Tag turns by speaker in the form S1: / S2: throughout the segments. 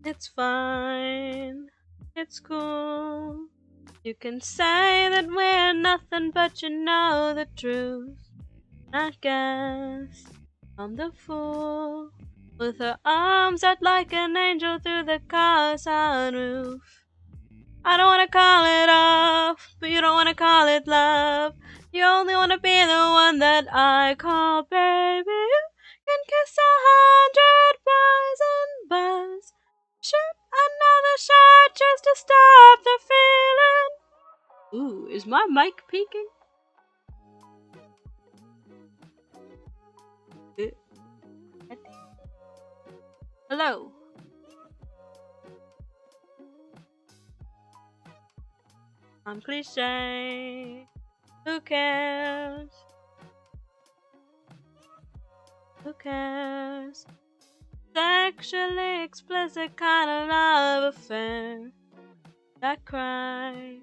S1: It's fine. It's cool. You can say that we're nothing, but you know the truth. I guess I'm the fool with her arms out like an angel through the car's sunroof. I don't wanna call it off, but you don't wanna call it love. You only wanna be the one that I call baby. You can kiss 100 boys and buzz. Shoot another shot just to stop the feeling. Ooh, is my mic peaking? Hello. I'm cliche. Who cares? Who cares? Sexually explicit kind of love affair. That cry,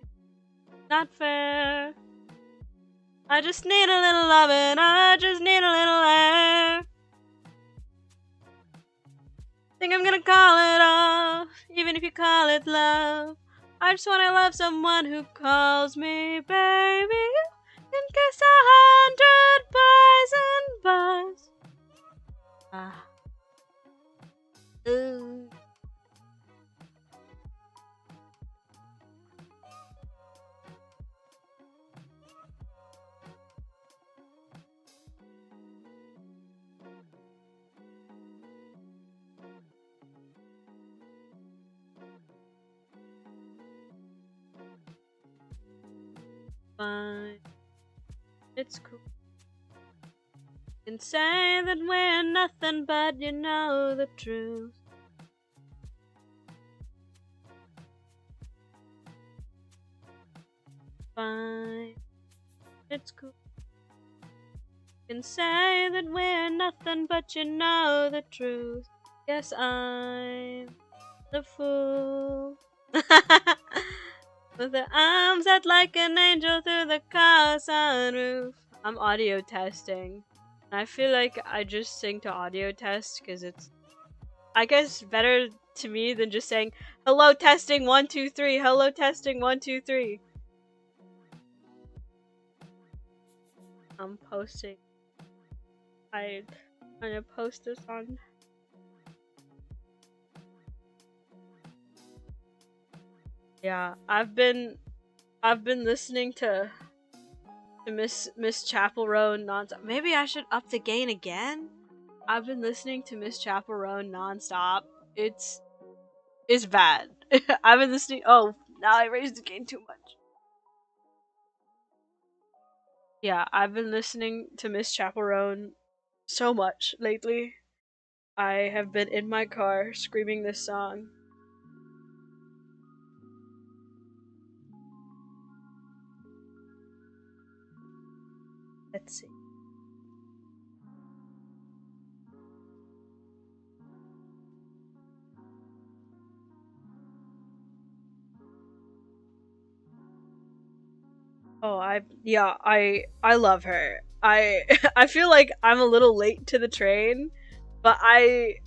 S1: not fair. I just need a little loving, I just need a little air. Think I'm gonna call it off, even if you call it love. I just wanna love someone who calls me baby. In case 100 boys and buzz. Ah. Ooh. Fine. It's cool. You can say that we're nothing, but you know the truth. Fine. It's cool. You can say that we're nothing, but you know the truth. Yes, I'm the fool. With the arms out like an angel through the car sunroof. I'm audio testing. I feel like I just sing to audio test because it's, I guess, better to me than just saying, hello testing 1 2 3, hello testing 1 2 3. I'm posting. I'm gonna post this on. Yeah, I've been listening to Miss Chapel Row nonstop. Maybe I should up the gain again. I've been listening to Miss Chapel Row nonstop. It's bad. I've been listening. Oh, now I raised the gain too much. Yeah, I've been listening to Miss Chapel Row so much lately. I have been in my car screaming this song. Let's see. Oh, I love her. I feel like I'm a little late to the train, but I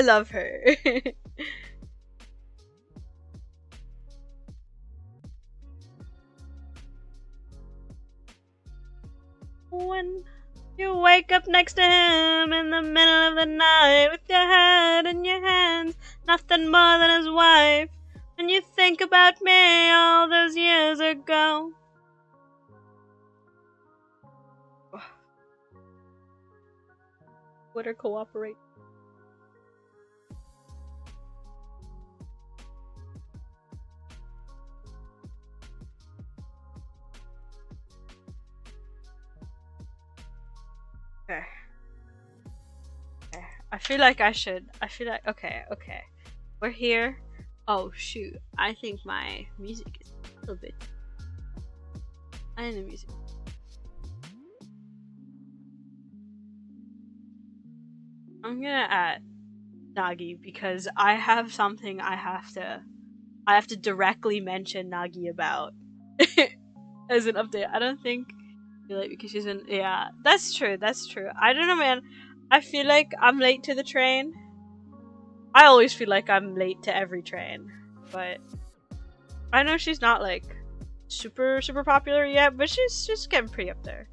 S1: love her. When you wake up next to him in the middle of the night with your head in your hands, nothing more than his wife, and you think about me all those years ago. Twitter cooperate. Okay. I feel like I should. I feel like okay. We're here. Oh shoot! I think my music is a little bit. I need the music. I'm gonna add Nagi because I have something I have to directly mention Nagi about as an update. I don't think like because she's in. Yeah, that's true. That's true. I don't know, man. I feel like I'm late to the train. I always feel like I'm late to every train, but I know she's not like super popular yet, but she's just getting pretty up there.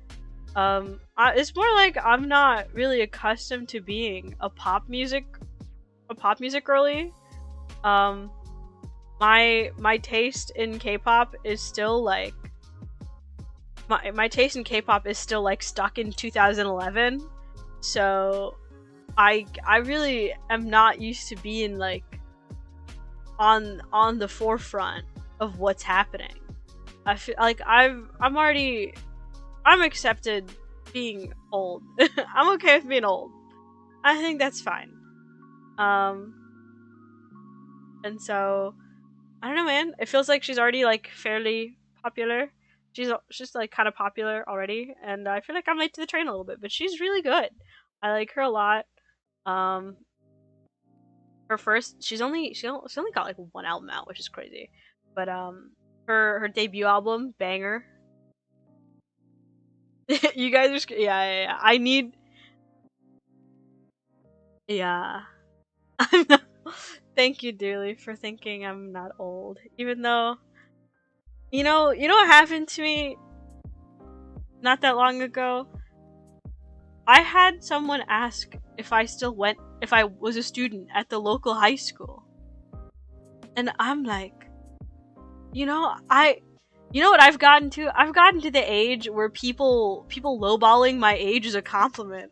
S1: It's more like I'm not really accustomed to being a pop music girly. My taste in K-pop is still like my taste in K-pop is still like stuck in 2011. So I really am not used to being like on the forefront of what's happening. I feel like I'm accepted being old. I'm okay with being old. I think that's fine. And so I don't know, man. It feels like she's already like fairly popular. She's like kind of popular already, and I feel like I'm late to the train a little bit, but she's really good. I like her a lot. Um, her first, she only got like one album out, which is crazy. But her debut album, banger. You guys are yeah. I need yeah. I'm not. Thank you dearly for thinking I'm not old, even though you know what happened to me not that long ago. I had someone ask if I was a student at the local high school, and I'm like, you know what I've gotten to? I've gotten to the age where people lowballing my age is a compliment.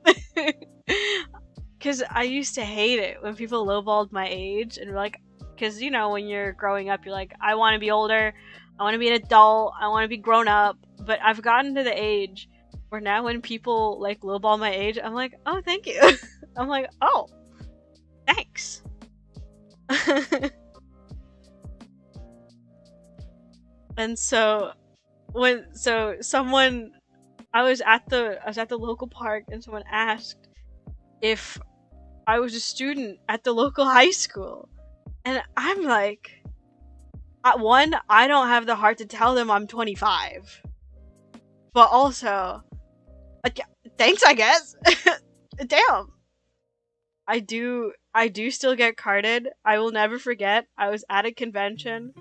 S1: Because I used to hate it when people lowballed my age and were like, because you know when you're growing up, you're like, I want to be older, I want to be an adult, I want to be grown up. But I've gotten to the age where now when people like lowball my age, I'm like, oh, thank you. I'm like, oh, thanks. And so someone, I was at the local park and someone asked if I was a student at the local high school, and I'm like, one, I don't have the heart to tell them I'm 25, but also, thanks, I guess. Damn. I do still get carded. I will never forget. I was at a convention.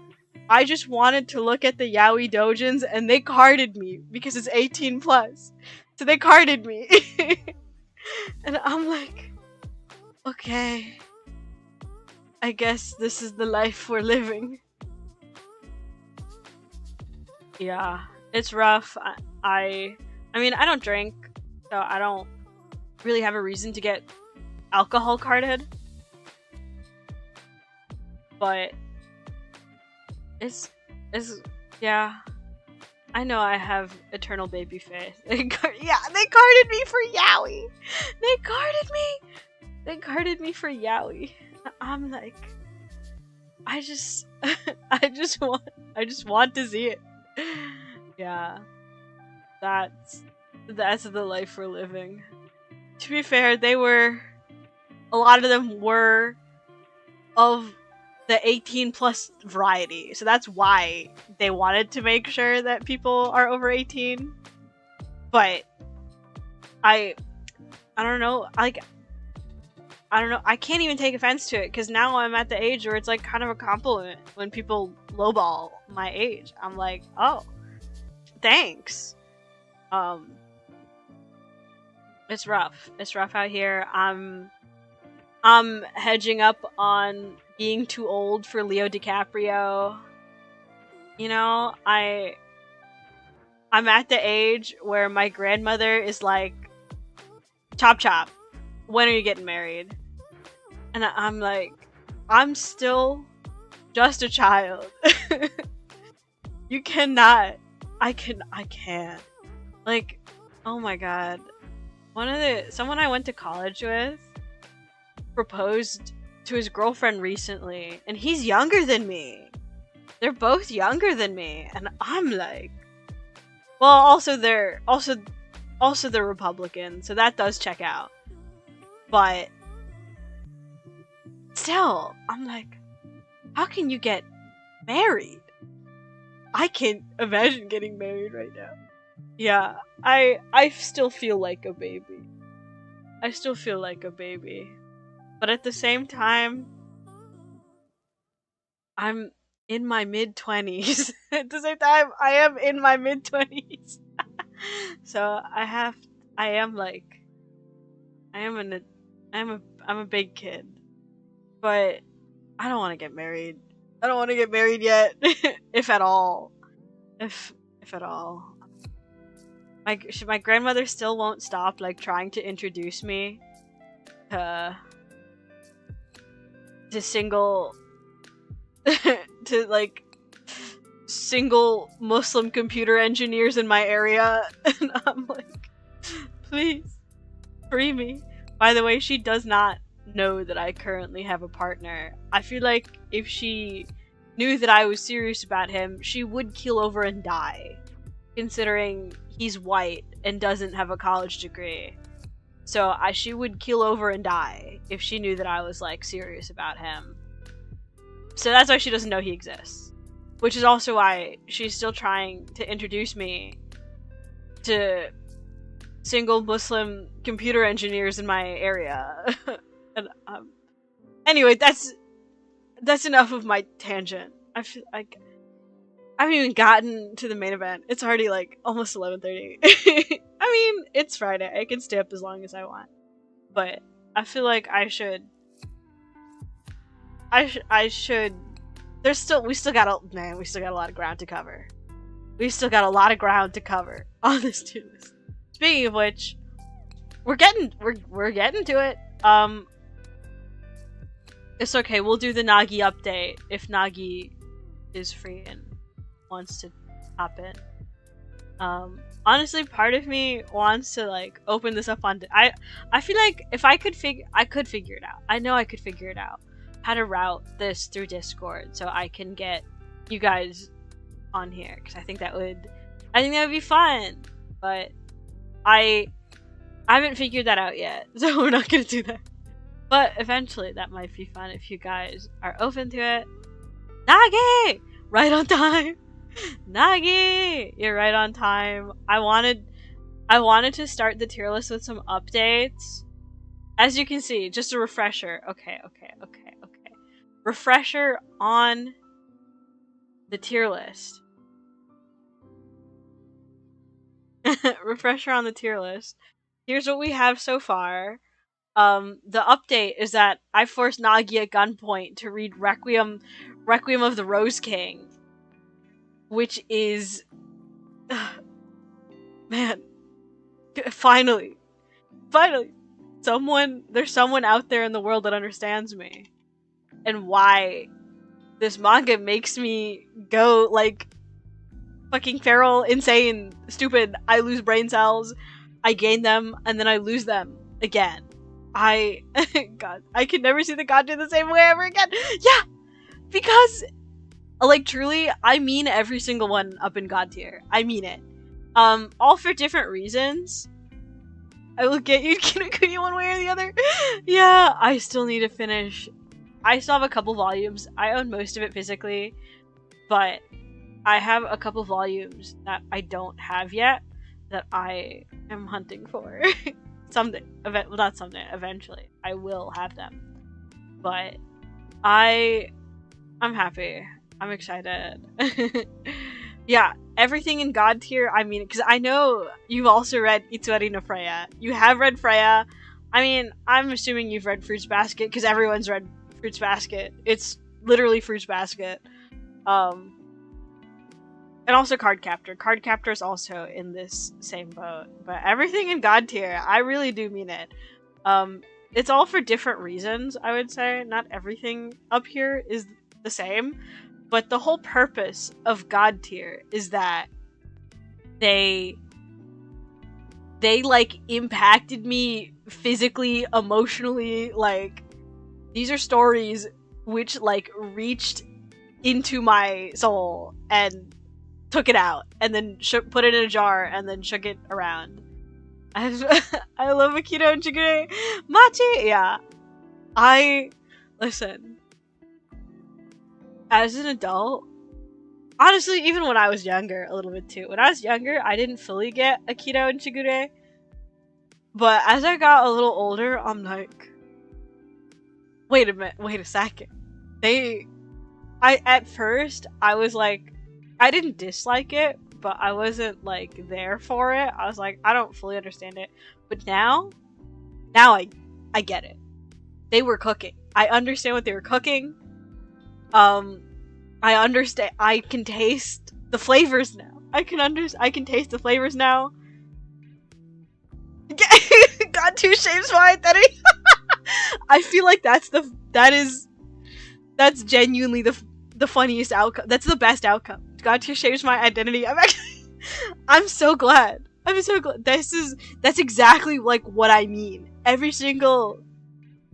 S1: I just wanted to look at the yaoi dojins, and they carded me because it's 18 plus. So they carded me. And I'm like, okay, I guess this is the life we're living. Yeah, it's rough. I mean, I don't drink, so I don't really have a reason to get alcohol carded. But it's yeah. I know I have eternal baby face. They carded me for yaoi. They carded me for yaoi. I'm like, I just want to see it. Yeah, that's the life we're living. To be fair, a lot of them were of the 18 plus variety, so that's why they wanted to make sure that people are over 18. But I don't know, like, I don't know, I can't even take offense to it, because now I'm at the age where it's like kind of a compliment when people lowball my age. I'm like, oh, thanks. It's rough out here. I'm hedging up on being too old for Leo DiCaprio. You know, I'm at the age where my grandmother is like, chop chop, when are you getting married? And I'm like, I'm still just a child. You cannot. I can't. Like, oh my god. Someone I went to college with proposed to his girlfriend recently, and he's younger than me. They're both younger than me, and I'm like, well, also they're Republican, so that does check out. But still, I'm like, how can you get married? I can't imagine getting married right now. Yeah, I still feel like a baby. But at the same time, I'm in my mid-20s. At the same time, I am in my mid-20s. So I am like, I am an, I'm a big kid. But I don't want to get married. I don't want to get married yet, if at all. If at all. My grandmother still won't stop like trying to introduce me to single to like single Muslim computer engineers in my area, and I'm like, please free me. By the way, she does not know that I currently have a partner. I feel like if she knew that I was serious about him, she would keel over and die, considering he's white and doesn't have a college degree. So she would keel over and die if she knew that I was like serious about him. So that's why she doesn't know he exists. Which is also why she's still trying to introduce me to single Muslim computer engineers in my area. And, anyway, that's enough of my tangent. I feel like I haven't even gotten to the main event. It's already like almost 11:30. I mean, it's Friday. I can stay up as long as I want. But I feel like I should. We still got a lot of ground to cover. We still got a lot of ground to cover on this tier list. Speaking of which, we're getting to it. It's okay. We'll do the Nagi update if Nagi is free and wants to hop in. Honestly, part of me wants to like open this up on. I feel like if I could figure it out. I know I could figure it out. How to route this through Discord so I can get you guys on here, because I think that would be fun. But I haven't figured that out yet, so we're not gonna do that. But eventually that might be fun if you guys are open to it. Nagi! Right on time! Nagi! You're right on time. I wanted to start the tier list with some updates. As you can see, just a refresher. Okay. Refresher on the tier list. Refresher on the tier list. Here's what we have so far. The update is that I forced Nagi at gunpoint to read Requiem of the Rose King, which is, man, finally, there's someone out there in the world that understands me, and why this manga makes me go like fucking feral, insane, stupid. I lose brain cells, I gain them, and then I lose them again. God, I can never see the god tier the same way ever again. Yeah, because like truly, I mean every single one up in god tier. I mean it. All for different reasons. I will get you Kinokuni one way or the other. Yeah, I still need to finish. I still have a couple volumes. I own most of it physically, but I have a couple volumes that I don't have yet that I am hunting for. Eventually. I will have them. But I'm happy. I'm excited. Yeah, everything in God tier, I mean, because I know you've also read Itsuari no Freya. You have read Freya. I mean, I'm assuming you've read Fruits Basket, because everyone's read Fruits Basket. It's literally Fruits Basket. And also Card Captor. Card Captor is also in this same boat. But everything in God tier, I really do mean it. It's all for different reasons, I would say. Not everything up here is the same. But the whole purpose of God tier is that they like impacted me physically, emotionally. Like, these are stories which like reached into my soul and took it out, and then put it in a jar, and then shook it around. I love Akito and Shigure. Machi! Yeah. Listen. As an adult, honestly, even when I was younger, a little bit too. When I was younger, I didn't fully get Akito and Shigure. But as I got a little older, I'm like, wait a second. at first I was like, I didn't dislike it, but I wasn't like there for it. I was like, I don't fully understand it. But now I get it. They were cooking. I understand what they were cooking. I understand. I can taste the flavors now. I can taste the flavors now. Got 2 shapes for identity. I feel like that's genuinely the funniest outcome. That's the best outcome. Got 2 shapes my identity. I'm so glad. I'm so glad. That's exactly like what I mean. Every single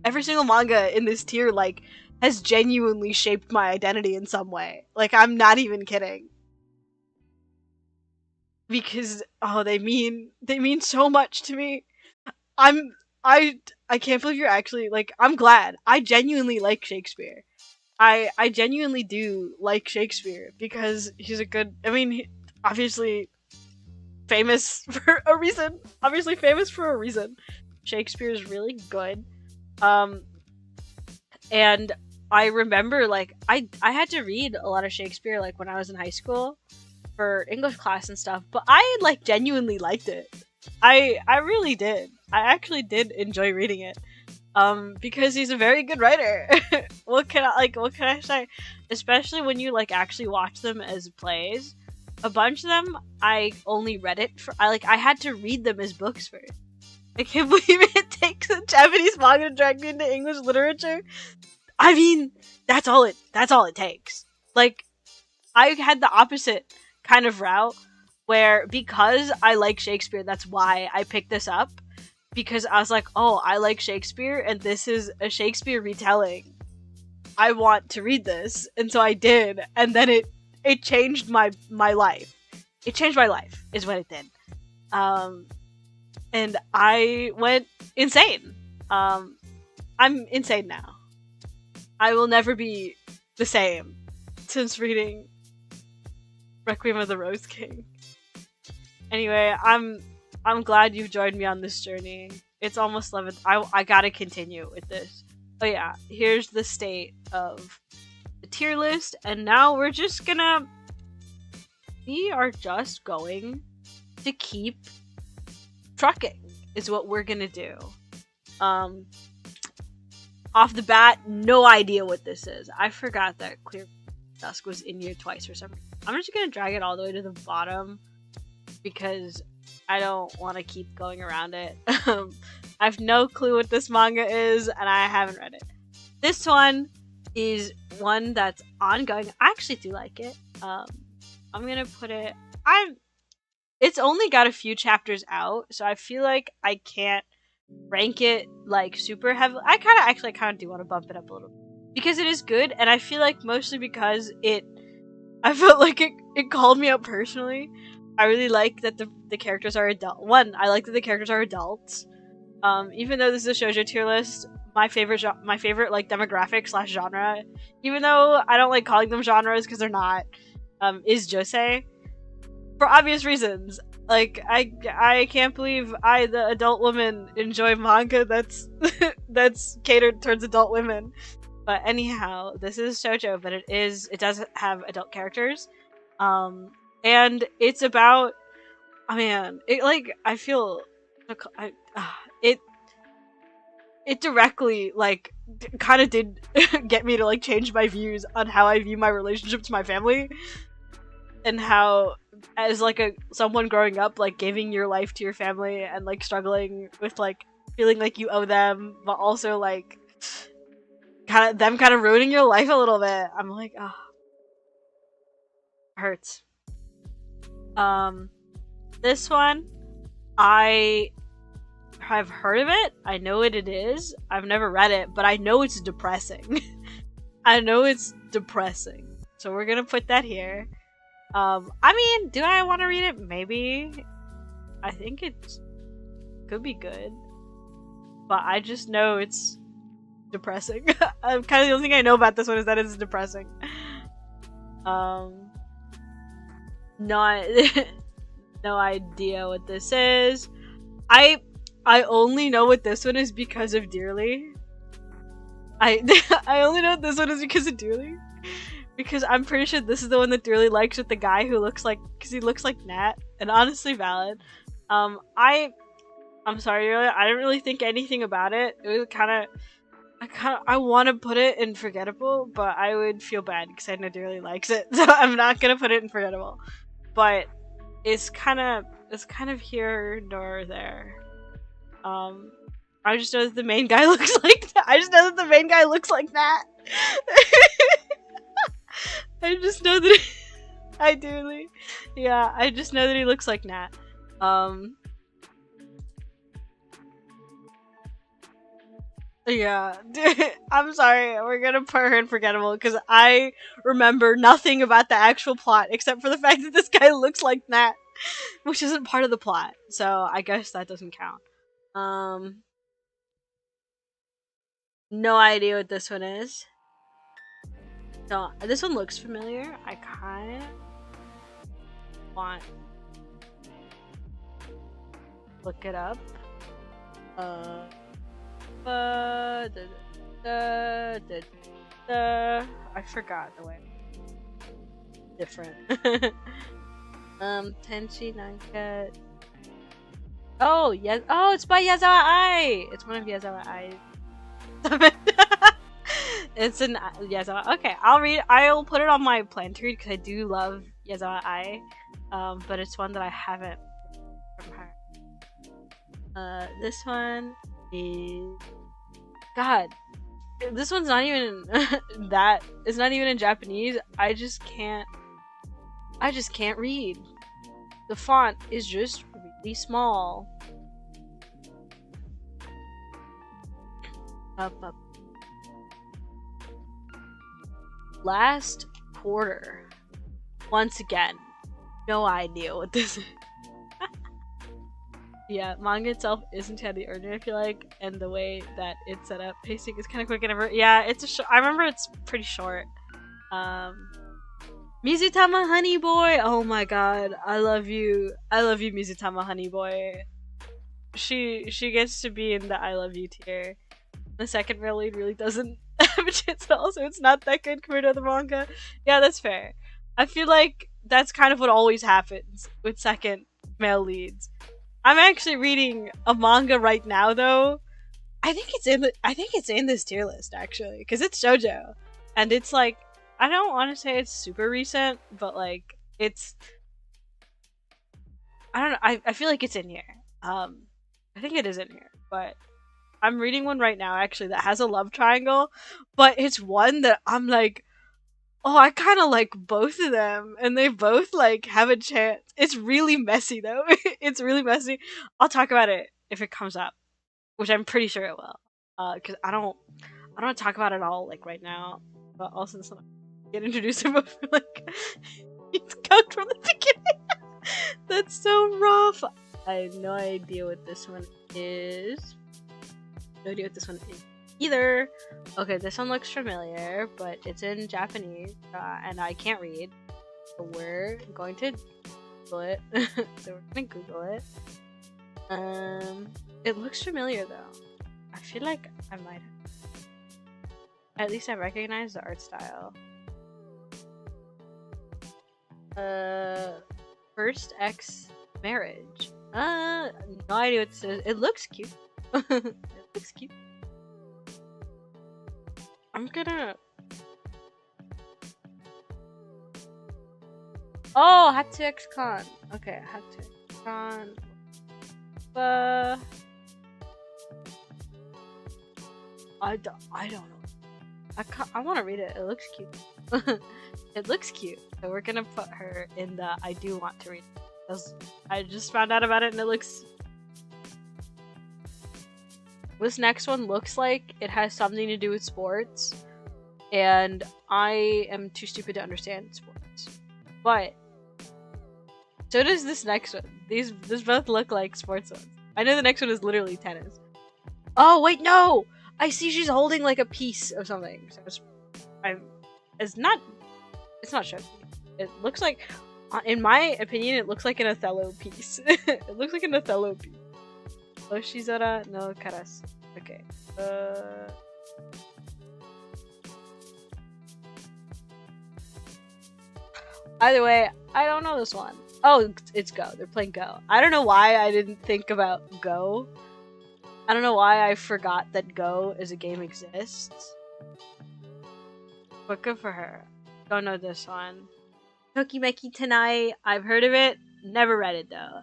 S1: manga in this tier like has genuinely shaped my identity in some way. Like, I'm not even kidding. Because they mean so much to me. I can't believe you're actually like, I'm glad. I genuinely like Shakespeare. I genuinely do like Shakespeare because he's a good, I mean, obviously famous for a reason. Shakespeare's really good. And I remember like I had to read a lot of Shakespeare like when I was in high school for English class and stuff, but I like genuinely liked it. I really did. I actually did enjoy reading it. Because he's a very good writer. What can I say? Especially when you like actually watch them as plays. A bunch of them I only read it for I had to read them as books first. I can't believe it takes a Japanese manga to drag me into English literature. I mean, that's all it takes. Like, I had the opposite kind of route where because I like Shakespeare, that's why I picked this up. Because I was like, oh, I like Shakespeare, and this is a Shakespeare retelling. I want to read this, and so I did, and then it changed my life. It changed my life, is what it did. And I went insane. I'm insane now. I will never be the same since reading Requiem of the Rose King. Anyway, I'm glad you've joined me on this journey. It's almost 11. I gotta continue with this. Oh yeah, here's the state of the tier list, and now we are just going to keep trucking, is what we're gonna do. Off the bat, no idea what this is. I forgot that Clear Dusk was in here twice for some reason. I'm just gonna drag it all the way to the bottom because I don't want to keep going around it. I have no clue what this manga is, and I haven't read it. This one is one that's ongoing. I actually do like it. I'm gonna put it... It's only got a few chapters out, so I feel like I can't rank it like super heavily. I kind of do want to bump it up a little because it is good, and I feel like mostly because I felt like it called me out personally. I really like that the characters are adult. I like that the characters are adults. Even though this is a shoujo tier list, my favorite like demographic / genre, even though I don't like calling them genres because they're not, is josei. For obvious reasons. Like, I can't believe the adult woman, enjoy manga that's catered towards adult women. But anyhow, this is shoujo, but it does have adult characters. And it's about, oh man, I feel, it directly, like, kind of did get me to, like, change my views on how I view my relationship to my family. And how, as, like, someone growing up, like, giving your life to your family and, like, struggling with, like, feeling like you owe them, but also, like, kind of ruining your life a little bit. I'm like, ah. Hurts. This one, I have heard of it. I know what it is. I've never read it, but I know it's depressing. I know it's depressing. So we're gonna put that here. I mean, do I want to read it? Maybe. I think it could be good. But I just know it's depressing. Kind of the only thing I know about this one is that it's depressing. No idea what this is. I only know what this one is because of Dearly. I only know what this one is because of Dearly. Because I'm pretty sure this is the one that really likes with the guy who looks like, because he looks like Nat, and honestly valid. I'm sorry, I didn't really think anything about it. It was I want to put it in forgettable, but I would feel bad because I know Dearly likes it, so I'm not gonna put it in forgettable. But it's kind of here nor there. I just know that the main guy looks like that. I just know that the main guy looks like that. I just know that I do. Yeah, I just know that he looks like Nat. Yeah, dude, I'm sorry. We're gonna put her in forgettable because I remember nothing about the actual plot except for the fact that this guy looks like Nat, which isn't part of the plot. So I guess that doesn't count. No idea what this one is. So this one looks familiar. I kind of want to look it up. I forgot the way. Different. Tenchi Nanka. Oh yes. Oh, it's by Yazawa Ai. It's one of Yazawa Ai's. It's an Yazawa. Okay, I'll put it on my plan to read because I do love Yazawa Ai. But it's one that I haven't from her. This one is God. This one's not even that. It's not even in Japanese. I just can't read. The font is just really small. Up. Last quarter. Once again, no idea what this is. Yeah, manga itself isn't heavy ordinary, I feel like, and the way that it's set up, pacing is kind of quick and yeah, it's I remember it's pretty short. Mizutama Honey Boy! Oh my god, I love you, Mizutama Honey Boy. She gets to be in the I love you tier. The second male lead really doesn't have a chance at all, so it's not that good compared to the manga. Yeah, that's fair. I feel like that's kind of what always happens with second male leads. I'm actually reading a manga right now, though. I think it's in this tier list actually, because it's shoujo, and it's like I don't want to say it's super recent, but like it's I don't know. I feel like it's in here. I think it is in here, but I'm reading one right now actually that has a love triangle, but it's one that I'm like, oh, I kind of like both of them, and they both like have a chance. It's really messy though. It's really messy. I'll talk about it if it comes up, which I'm pretty sure it will. Because I don't want to talk about it all like right now, but also this one, get introduced to both like it's cooked from the beginning. That's so rough. I have no idea what this one is. No idea what this one is either. Okay, this one looks familiar, but it's in Japanese, and I can't read. So we're going to Google it. It looks familiar though. I feel like I might have. At least I recognize the art style. First X marriage. No idea what this is. It looks cute. It looks cute. I'm gonna. Oh, Hatsu X Con. Okay, Hatsu X Con. I don't know. I want to read it. It looks cute. It looks cute. So we're gonna put her in the I do want to read it. Because I just found out about it and it looks. This next one looks like it has something to do with sports, and I am too stupid to understand sports. But so does this next one. These both look like sports ones. I know the next one is literally tennis. Oh wait, no! I see she's holding like a piece of something. So it's not shown. It looks like, in my opinion, it looks like an Othello piece. It looks like an Othello piece. Oshizora no Karasu. Okay. Either way, I don't know this one. Oh, it's Go. They're playing Go. I don't know why I didn't think about Go. I don't know why I forgot that Go as a game exists. But good for her. Don't know this one. Tokimeki Tonight. I've heard of it. Never read it though.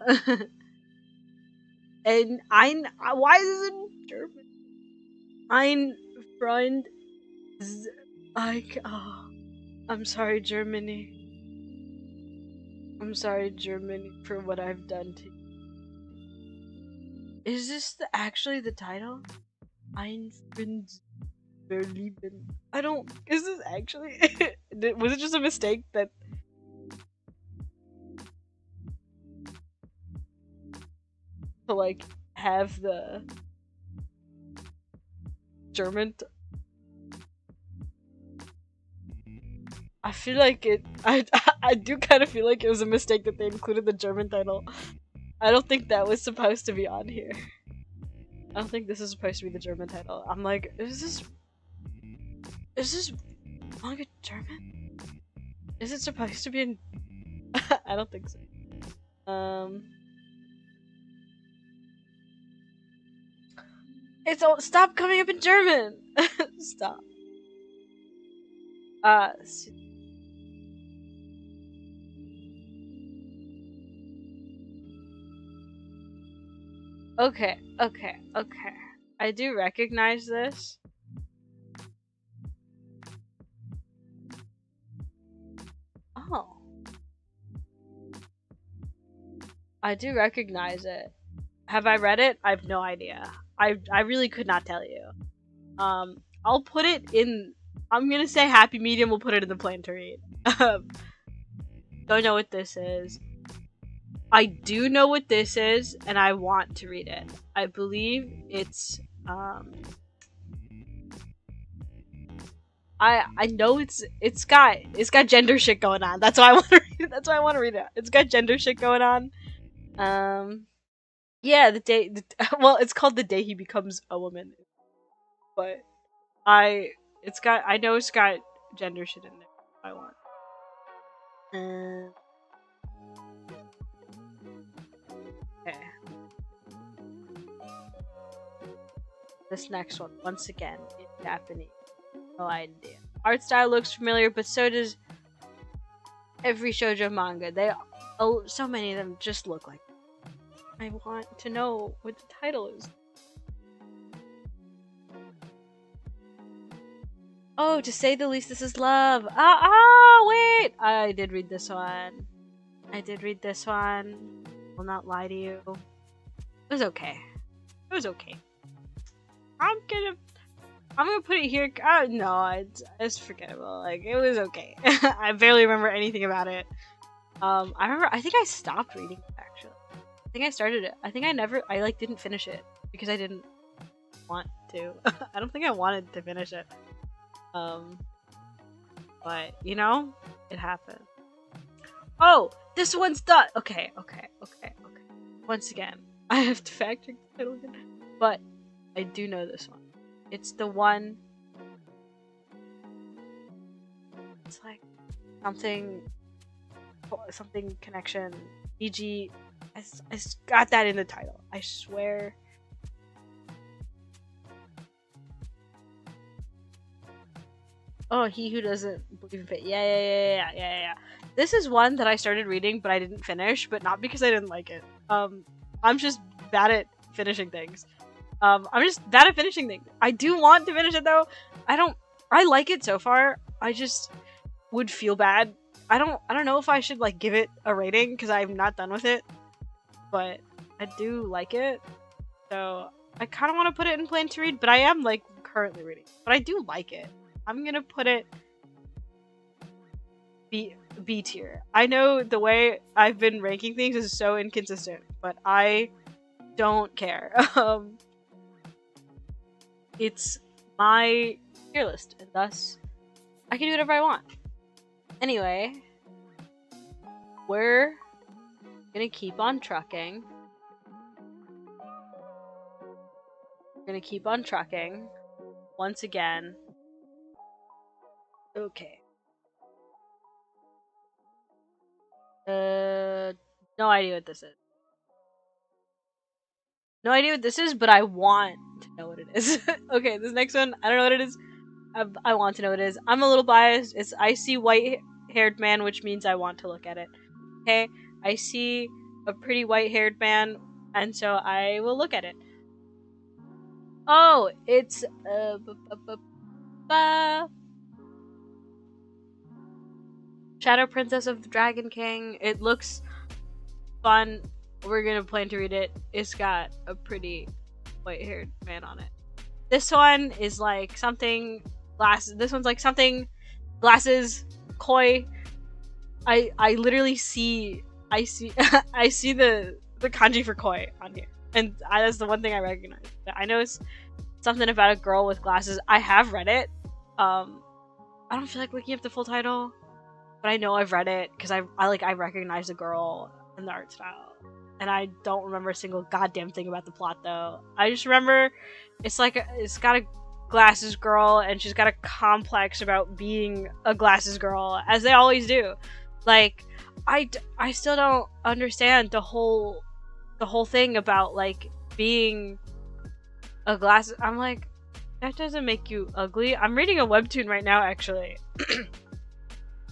S1: And why is this in German? Ein Freund. I'm sorry, Germany. I'm sorry, Germany, for what I've done to you. Is this actually the title? Ein Freund verlieben. I don't. Is this actually? Was it just a mistake that? To like have the German. I feel like it. I do kind of feel like it was a mistake that they included the German title. I don't think that was supposed to be on here. I don't think this is supposed to be the German title. I'm like, is this manga German? Is it supposed to be in? I don't think so. It's all stop coming up in German. Stop. Okay. I do recognize this. Oh. I do recognize it. Have I read it? I have no idea. I really could not tell you. I'll put it in. I'm gonna say happy medium. We'll put it in the plan to read. Don't know what this is. I do know what this is, and I want to read it. I believe it's I know it's got gender shit going on. That's why I want to read it. That's why I want to read it. It's got gender shit going on. Yeah, well, it's called The Day He Becomes a Woman. But I know it's got gender shit in there. I want. Okay. This next one, once again, in Japanese. No idea. Art style looks familiar, but so does every shoujo manga. So many of them just look like that. I want to know what the title is. Oh, to say the least, this is love. Wait! I did read this one. Will not lie to you. It was okay. I'm gonna put it here. No, it's forgettable. Like, it was okay. I barely remember anything about it. I think I stopped reading it, actually. I think I started it. I think I didn't finish it because I didn't want to. I don't think I wanted to finish it. But, you know, it happened. Oh, this one's done! Okay. Once again, I have to fact check the title again. But, I do know this one. It's the one... It's like something connection. E.g. I got that in the title. I swear. Oh, he who doesn't believe in fate. Yeah. This is one that I started reading, but I didn't finish. But not because I didn't like it. I'm just bad at finishing things. I do want to finish it though. I like it so far. I just would feel bad. I don't know if I should like give it a rating because I'm not done with it. But I do like it. So I kind of want to put it in plan to read, but I am like currently reading. But I do like it. I'm gonna put it B tier. I know the way I've been ranking things is so inconsistent, but I don't care. It's my tier list, and thus I can do whatever I want. Anyway, we're gonna keep on trucking. Once again. Okay. No idea what this is. No idea what this is, but I want to know what it is. Okay, this next one, I don't know what it is. I want to know what it is. I'm a little biased. It's I see white-haired man, which means I want to look at it. Okay, I see a pretty white-haired man, and so I will look at it. Oh, it's Shadow Princess of the Dragon King. It looks fun. We're gonna plan to read it. It's got a pretty white-haired man on it. This one is like something glasses. This one's like something glasses koi. I literally see I see I see the kanji for koi on here, and that's the one thing I recognize. I know it's something about a girl with glasses. I have read it. I don't feel like looking up the full title, but I know I've read it because I recognize the girl and the art style, and I don't remember a single goddamn thing about the plot though. I just remember it's got a glasses girl, and she's got a complex about being a glasses girl, as they always do. Like, I still don't understand the whole thing about like being a glasses. I'm like, that doesn't make you ugly. I'm reading a webtoon right now, actually.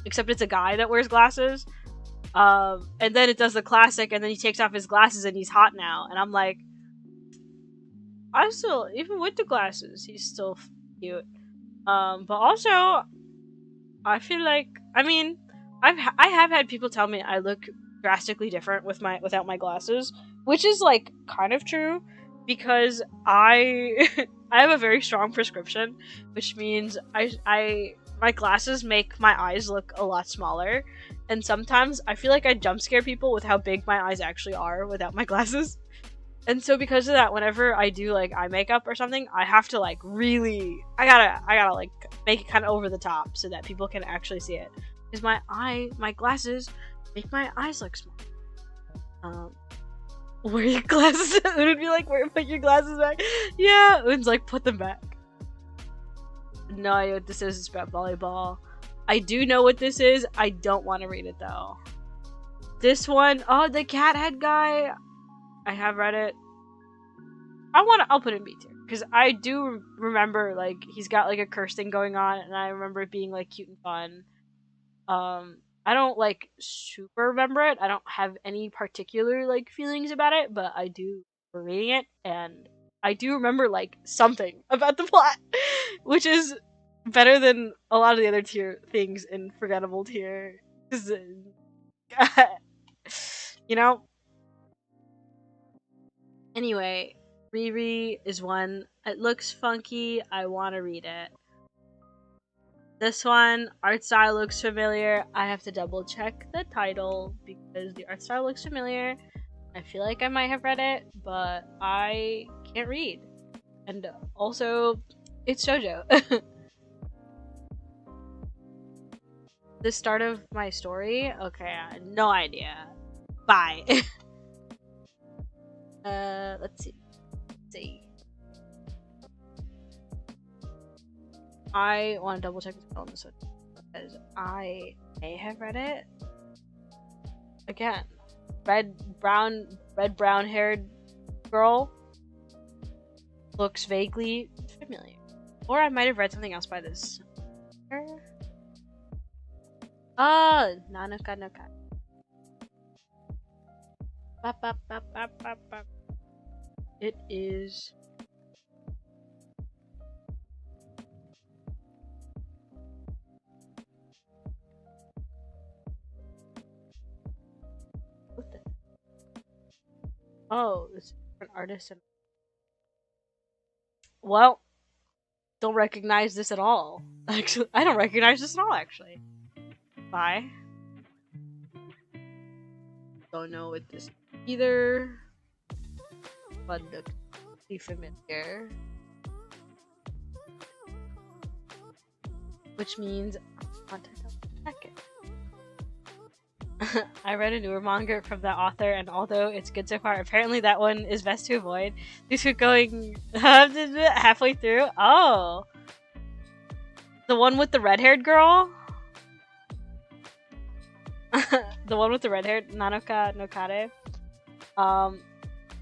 S1: Except it's a guy that wears glasses. And then it does the classic, and then he takes off his glasses and he's hot now. And I'm like, I still, even with the glasses, he's still cute. But also, I feel like, I mean, I have had people tell me I look drastically different without my glasses, which is like kind of true, because I I have a very strong prescription, which means my glasses make my eyes look a lot smaller, and sometimes I feel like I jump scare people with how big my eyes actually are without my glasses. And so because of that, whenever I do like eye makeup or something, I have to like really I gotta like make it kind of over the top so that people can actually see it, because my glasses make my eyes look small. Wear your glasses. It would be like, put your glasses back. Yeah, Un's like, put them back. No idea what this is. It's about volleyball. I do know what this is. I don't want to read it though. This one, oh, the cat head guy. I have read it. I'll put it in B tier, because I do remember like he's got like a curse thing going on, and I remember it being like cute and fun. I don't like super remember it. I don't have any particular like feelings about it, but I do remember reading it, and I do remember like something about the plot, which is better than a lot of the other tier things in forgettable tier. You know. Anyway, Riri is one. It looks funky. I want to read it. This one, art style looks familiar. I have to double check the title because the art style looks familiar. I feel like I might have read it, but I can't read. And also, it's shoujo. The start of my story? Okay, no idea. Bye. Let's see. I want to double check the spell on this one, because I may have read it. Again, red brown haired girl looks vaguely familiar, or I might have read something else by this. Oh, Nanuka Nuka. It is. What the? Oh, this is an artist. Well, don't recognize this at all. Actually, I don't recognize this at all. Actually, bye. Don't know what this is either. But looks pretty familiar. Which means I want to double check it. I read a newer manga from that author, and although it's good so far, apparently that one is best to avoid due to going halfway through. Oh, the one with the red-haired girl. the one with the red hair, Nanoka no Kare.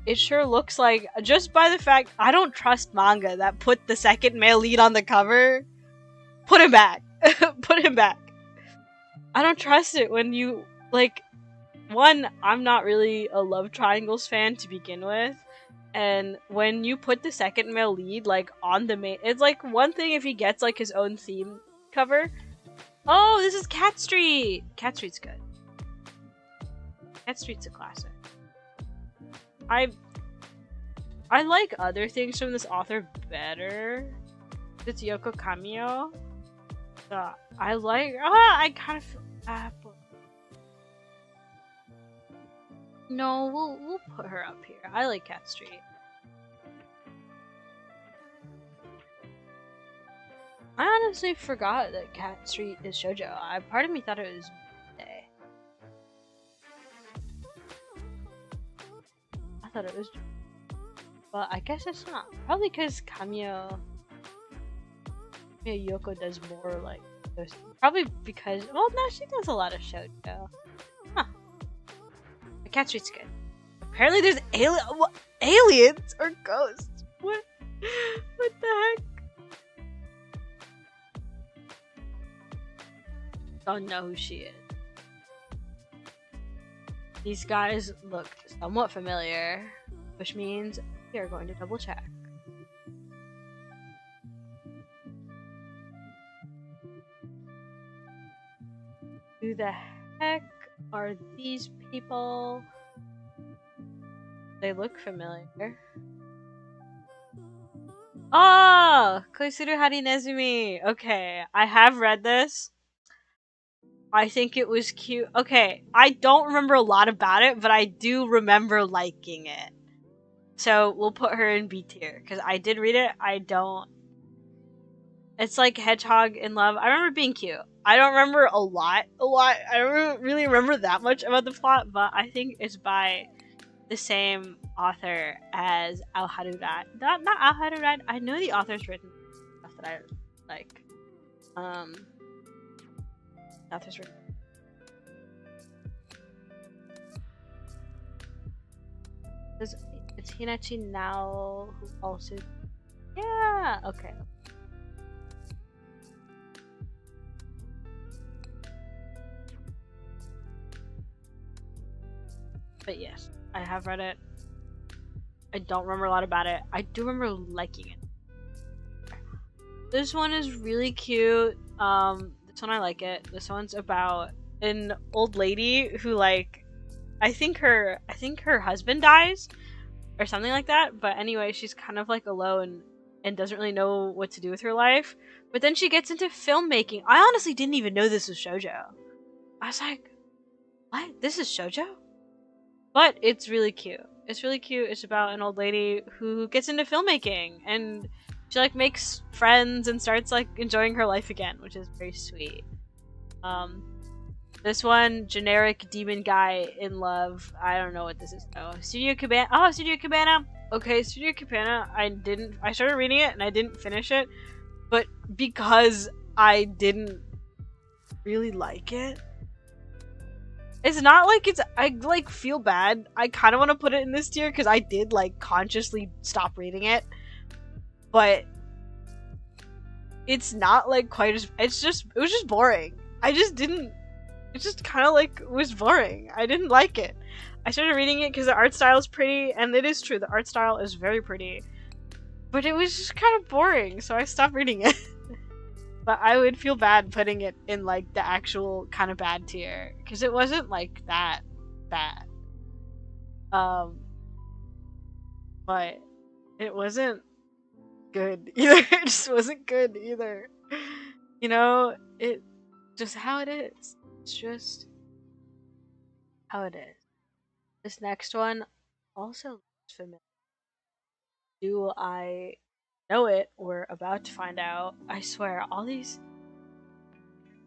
S1: It sure looks like, just by the fact, I don't trust manga that put the second male lead on the cover. Put him back. Put him back. I don't trust it when you, like, one, I'm not really a love triangles fan to begin with. And when you put the second male lead, like, on the main, it's like one thing if he gets, like, his own theme cover. Oh, this is Cat Street! Cat Street's good. Cat Street's a classic. I like other things from this author better. It's Yoko Kamio. I like. I kind of feel bad, but no, we'll put her up here. I like Cat Street. I honestly forgot that Cat Street is shoujo. Part of me thought it was day. I thought it was, but I guess it's not. Probably because Kamio Yoko does more like those. Probably because, well, no, she does a lot of shoujo. Huh. The Cat Street's good. Apparently, there's aliens or ghosts. What? What the heck? Don't know who she is. These guys look somewhat familiar, which means we are going to double check. Who the heck are these people? They look familiar. Oh! Koisuru Hari Nezumi! Okay, I have read this. I think it was cute. Okay, I don't remember a lot about it, but I do remember liking it. So we'll put her in B tier, because I did read it. I don't... It's like Hedgehog in Love. I remember being cute. I don't remember a lot. I don't really remember that much about the plot, but I think it's by the same author as Al Harurat. Not Al Harurat. I know the author's written stuff that I like. Author's written. It's Hinachi now who also. Yeah. Okay. But yes, I have read it. I don't remember a lot about it. I do remember liking it. This one is really cute. This one I like it. This one's about an old lady who, like, I think her husband dies or something like that. But anyway, she's kind of like alone and doesn't really know what to do with her life. But then she gets into filmmaking. I honestly didn't even know this was shoujo. I was like, what? This is shoujo? But it's really cute. It's really cute. It's about an old lady who gets into filmmaking and she like makes friends and starts like enjoying her life again, which is very sweet. This one, generic demon guy in love. I don't know what this is though. Studio Cabana. Oh, Studio Cabana. Okay, Studio Cabana. I started reading it and I didn't finish it, but because I didn't really like it. It's not like it's, I like feel bad. I kind of want to put it in this tier because I did like consciously stop reading it, but it's not like quite as, it was just boring. I just didn't, it just kind of like was boring. I didn't like it. I started reading it because the art style is pretty, and it is true, the art style is very pretty, but it was just kind of boring, so I stopped reading it. But I would feel bad putting it in, like, the actual kind of bad tier. Because it wasn't, like, that bad. But it wasn't good either. It just wasn't good either. You know, it just how it is. It's just how it is. This next one also looks familiar. Do I know it? We're about to find out. I swear, all these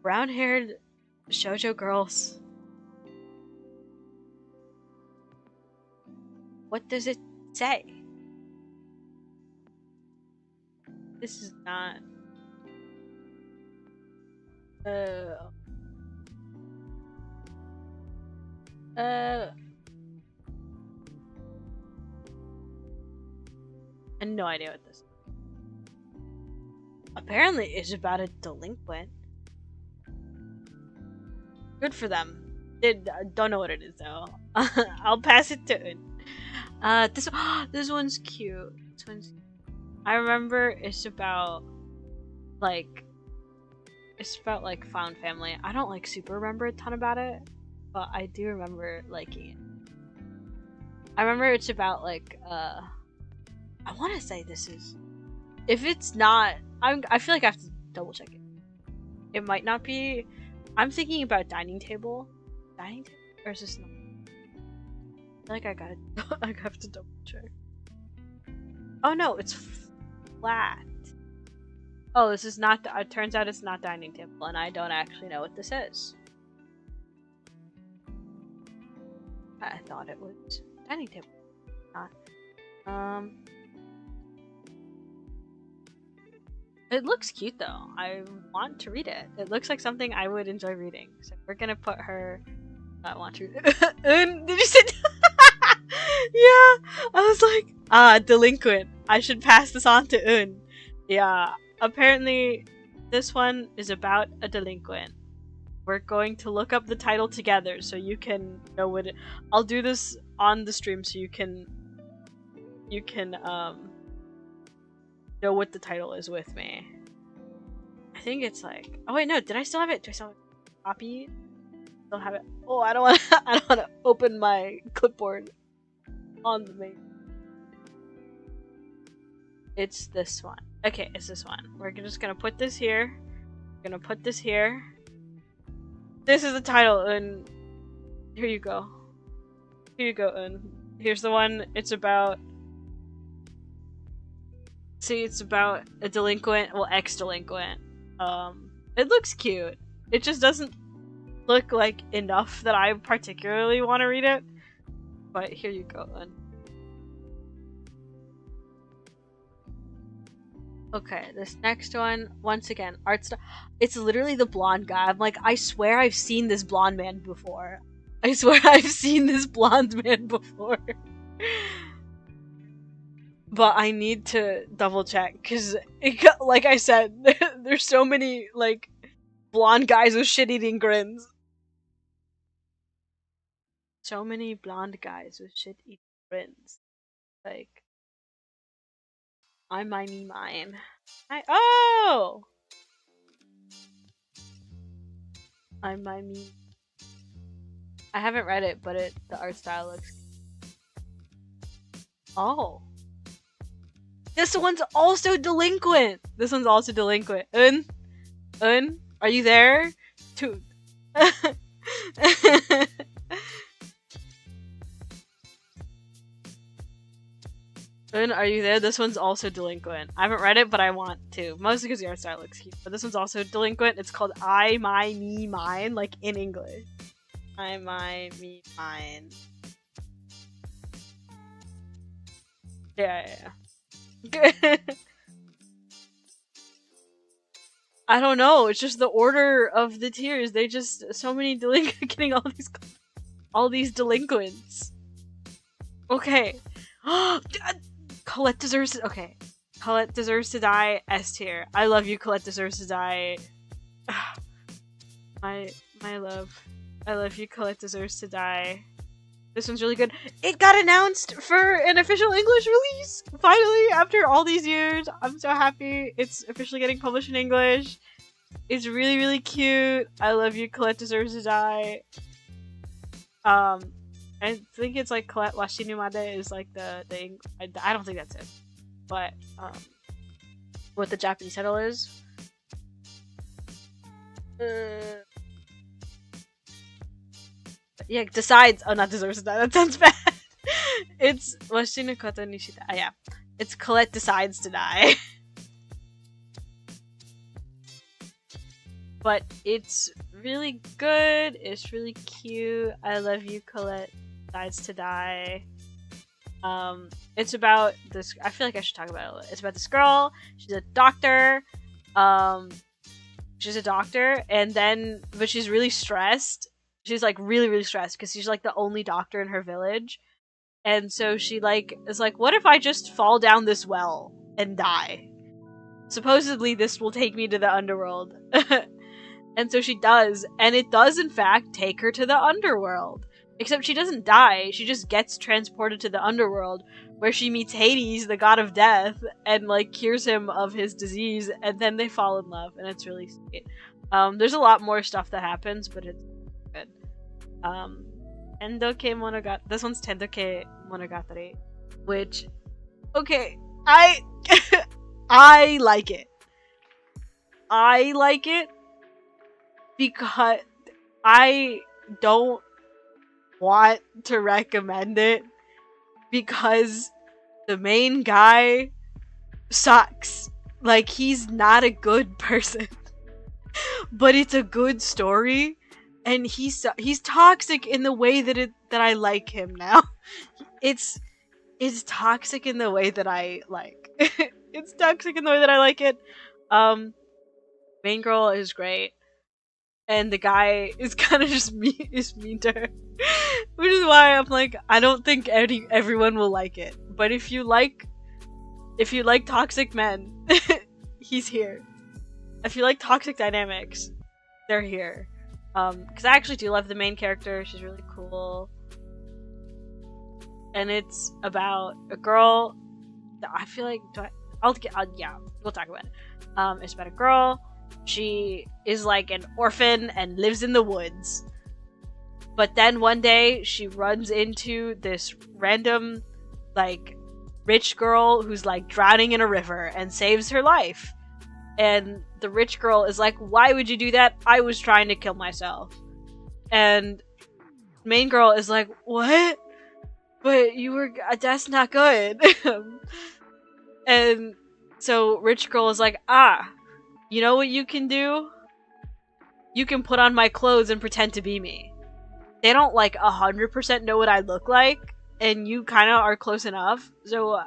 S1: brown-haired shoujo girls. What does it say? This is not... I have no idea what this is. Apparently it's about a delinquent. Good for them. Don't know what it is though. I'll pass it to this one's cute. I remember it's about like found family. I don't like super remember a ton about it, but I do remember liking it. I remember it's about like I want to say this is, if it's not, I feel like I have to double check it. It might not be. I'm thinking about dining table, or is this not? I feel like I have to double check. Oh no, it's flat. Oh, this is not. It turns out it's not dining table, and I don't actually know what this is. I thought it was dining table. Not. It looks cute though. I want to read it. It looks like something I would enjoy reading. So we're gonna put her. I want to. Did you say? Yeah, I was like, delinquent. I should pass this on to Un. Yeah, apparently this one is about a delinquent. We're going to look up the title together so you can know what it. I'll do this on the stream so you can know what the title is with me. I think it's like, oh wait, no, did I still have it? Do I still have a copy? Still have it. Oh, I don't want to open my clipboard on the main. It's this one. Okay, it's this one. We're just gonna put this here. We're gonna put this here. This is the title, and here you go. Here you go, and here's the one. It's about. See, it's about a delinquent, well, ex-delinquent. It looks cute. It just doesn't look like enough that I particularly want to read it. But here you go, then. Okay, this next one, once again, art style. It's literally the blonde guy. I'm like, I swear I've seen this blonde man before. I swear I've seen this blonde man before. But I need to double check because, like I said, there's so many like blonde guys with shit-eating grins. So many blonde guys with shit-eating grins. Like, I me mine. Oh! I me. I haven't read it, but the art style looks. Oh. This one's also delinquent. This one's also delinquent. Un, are you there? Un, are you there? This one's also delinquent. I haven't read it, but I want to. Mostly because the art style looks cute. But this one's also delinquent. It's called I, My, Me, Mine, like in English. I, My, Me, Mine. Yeah. I don't know. It's just the order of the tiers. They just so many getting all these delinquents. Okay. Colette deserves to. Okay. Colette deserves to die. S tier. I love you. Colette deserves to die. my love. I love you. Colette deserves to die. This one's really good. It got announced for an official English release! Finally, after all these years, I'm so happy it's officially getting published in English. It's really, really cute. I love you, Colette deserves to die. I think it's like Colette Washinumade is like the I don't think that's it. But, what the Japanese title is. Yeah, decides. Oh, not deserves to die. That sounds bad. It's Washinu Koto Nishita. Yeah. It's Colette decides to die. But it's really good. It's really cute. I love you, Colette decides to die. It's about this. I feel like I should talk about it. It's about this girl. She's a doctor. She's a doctor, and then, but she's really stressed. She's like really, really stressed because she's like the only doctor in her village. And so she like is like, what if I just fall down this well and die? Supposedly this will take me to the underworld. And so she does, and it does in fact take her to the underworld. Except she doesn't die, she just gets transported to the underworld, where she meets Hades, the god of death, and like cures him of his disease, and then they fall in love, and it's really sweet. There's a lot more stuff that happens, but it's good. Tendoke Monogatari. This one's Tendoke Monogatari, which, okay, I I like it. I like it because I don't want to recommend it because the main guy sucks. Like, he's not a good person. But it's a good story, and he's toxic in the way that I like him now. It's toxic in the way that I like. It's toxic in the way that I like it. Main girl is great, and the guy is kind of just mean to her, which is why I'm like, I don't think everyone will like it. But if you like toxic men, he's here. If you like toxic dynamics, they're here. Because I actually do love the main character. She's really cool, and it's about a girl that I feel like yeah, we'll talk about it. It's about a girl. She is like an orphan and lives in the woods. But then one day she runs into this random like rich girl who's like drowning in a river and saves her life. And the rich girl is like, why would you do that? I was trying to kill myself. And main girl is like, what? But you were, that's not good. And so rich girl is like, you know what you can do? You can put on my clothes and pretend to be me. They don't like 100% know what I look like, and you kind of are close enough. So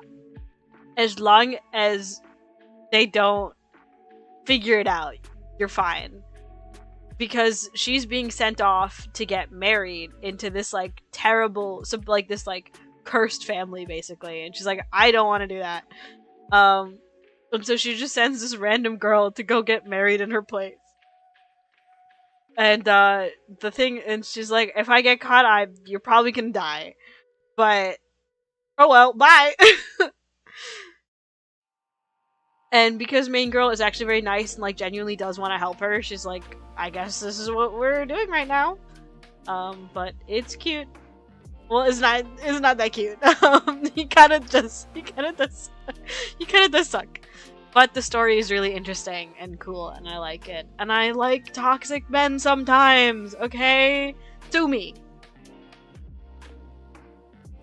S1: as long as they don't figure it out, you're fine. Because she's being sent off to get married into this like terrible, this like cursed family basically, and she's like, I don't want to do that. And so she just sends this random girl to go get married in her place. And and she's like, if I get caught, you're probably gonna die. But oh well, bye. And because main girl is actually very nice and like genuinely does want to help her, she's like, I guess this is what we're doing right now. But it's cute. Well, it's not that cute. He kind of does suck. But the story is really interesting and cool, and I like it. And I like toxic men sometimes, okay? Sue me.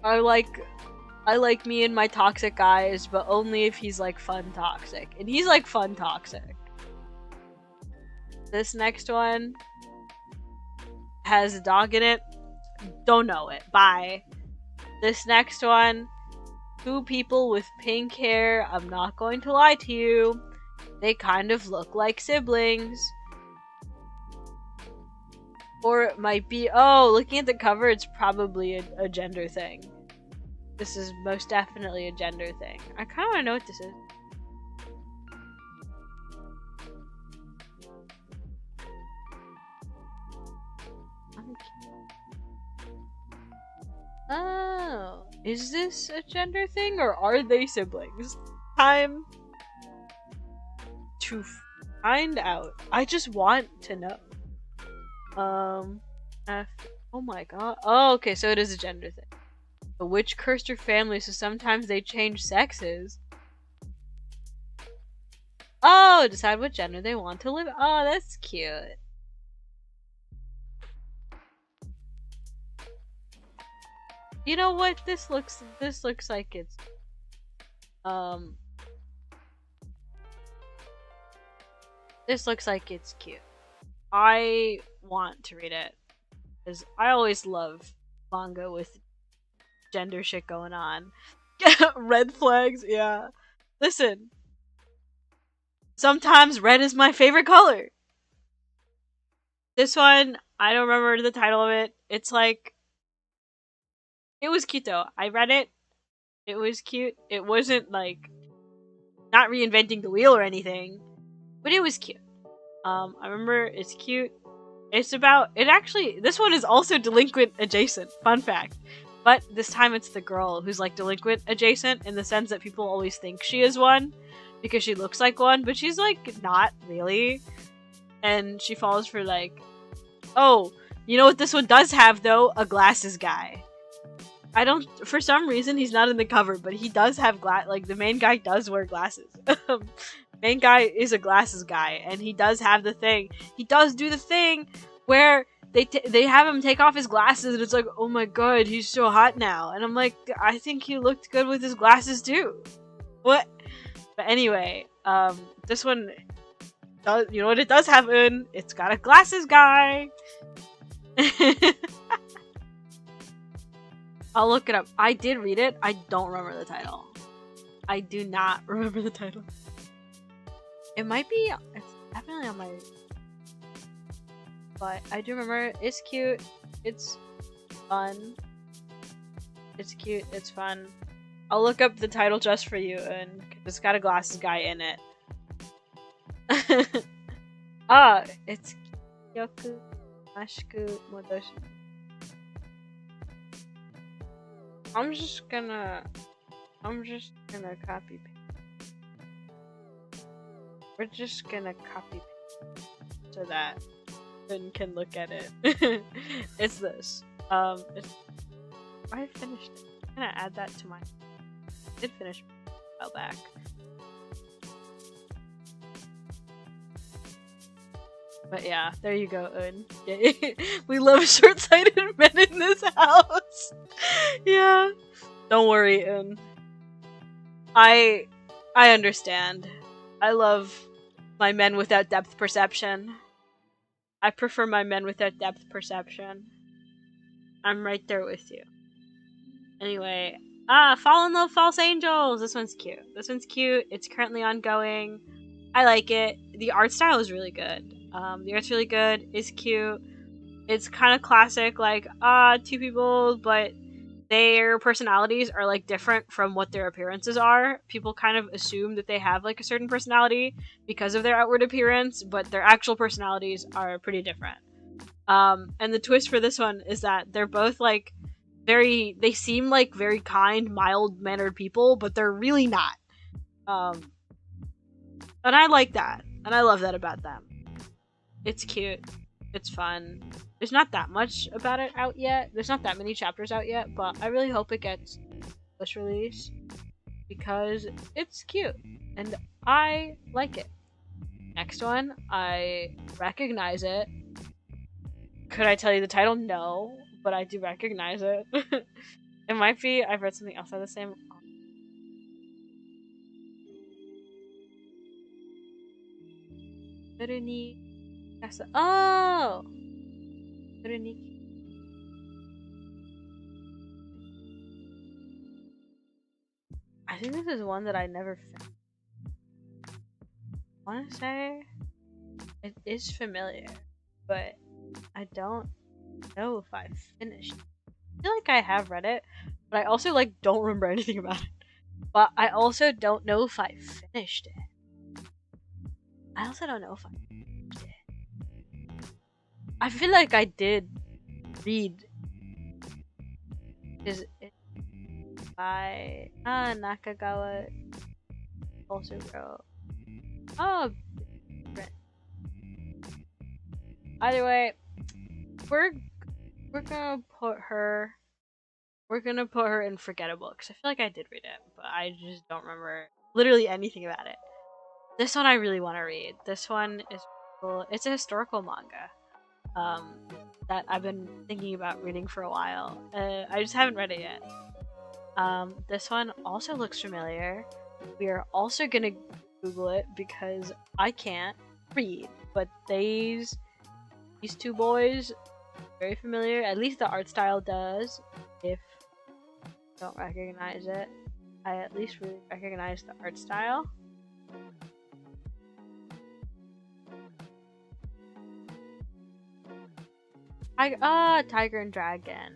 S1: I like me and my toxic guys, but only if he's like fun toxic. And he's like fun toxic. This next one has a dog in it. Don't know it. Bye. This next one, two people with pink hair. I'm not going to lie to you. They kind of look like siblings. Or it might be, looking at the cover, it's probably a gender thing. This is most definitely a gender thing. I kind of want to know what this is. Oh, is this a gender thing or are they siblings? Time to find out. I just want to know. Oh my god. Oh, okay, so it is a gender thing. A witch cursed her family, so sometimes they change sexes. Oh, decide what gender they want to live. Oh, that's cute. You know what? This looks like it's this looks like it's cute. I want to read it because I always love manga with gender shit going on. Red flags, yeah. Listen. Sometimes red is my favorite color. This one, I don't remember the title of it. It's like, it was cute though. I read it. It was cute. It wasn't like not reinventing the wheel or anything, but it was cute. I remember it's cute. It's about it actually. This one is also delinquent adjacent. Fun fact, but this time it's the girl who's like delinquent adjacent in the sense that people always think she is one because she looks like one, but she's like not really. And she falls for like, oh, you know what this one does have though? A glasses guy. I don't, for some reason he's not in the cover, but he does have like the main guy does wear glasses. Main guy is a glasses guy, and he does have the thing. He does do the thing where they have him take off his glasses, and it's like, oh my god, he's so hot now. And I'm like, I think he looked good with his glasses too. What? But anyway, this one does, you know what it does have in? It's got a glasses guy. I'll look it up. I did read it. I don't remember the title. I do not remember the title. It might be. It's definitely on my. But I do remember. It's cute. It's fun. It's cute. It's fun. I'll look up the title just for you, and it's got a glasses guy in it. It's Kyoku Mashiku Modoshi. I'm just gonna copy paste. We're just gonna copy paste so that Ben can look at it. It's this. I finished it. I'm gonna add that to my. I did finish a while back. But yeah, there you go, Un. We love short-sighted men in this house. Yeah. Don't worry, Un. I understand. I love my men without depth perception. I prefer my men without depth perception. I'm right there with you. Anyway, Fall in Love, False Angels! This one's cute. This one's cute. It's currently ongoing. I like it. The art style is really good. The art's really good. It's cute. It's kind of classic, like, two people, but their personalities are, like, different from what their appearances are. People kind of assume that they have, like, a certain personality because of their outward appearance, but their actual personalities are pretty different. And the twist for this one is that they're both, like, they seem like very kind, mild-mannered people, but they're really not. And I like that. And I love that about them. It's cute. It's fun. There's not that much about it out yet. There's not that many chapters out yet, but I really hope it gets English release because it's cute and I like it. Next one, I recognize it. Could I tell you the title? No, but I do recognize it. It might be I've read something else of the same. Oh! I think this is one that I never finished. I want to say it is familiar, but I don't know if I finished it. I feel like I have read it, but I also like don't remember anything about it. But I also don't know if I finished it. I also don't know if I finished it. I feel like I did read. Is it by Nakagawa also wrote. Oh, either way, we're gonna put her. We're gonna put her in forgettable because I feel like I did read it, but I just don't remember literally anything about it. This one I really want to read. This one is cool. It's a historical manga. That I've been thinking about reading for a while. I just haven't read it yet. This one also looks familiar. We are also gonna Google it because I can't read, but these two boys, very familiar. At least the art style does. If you don't recognize it, I at least really recognize the art style. Tiger and Dragon.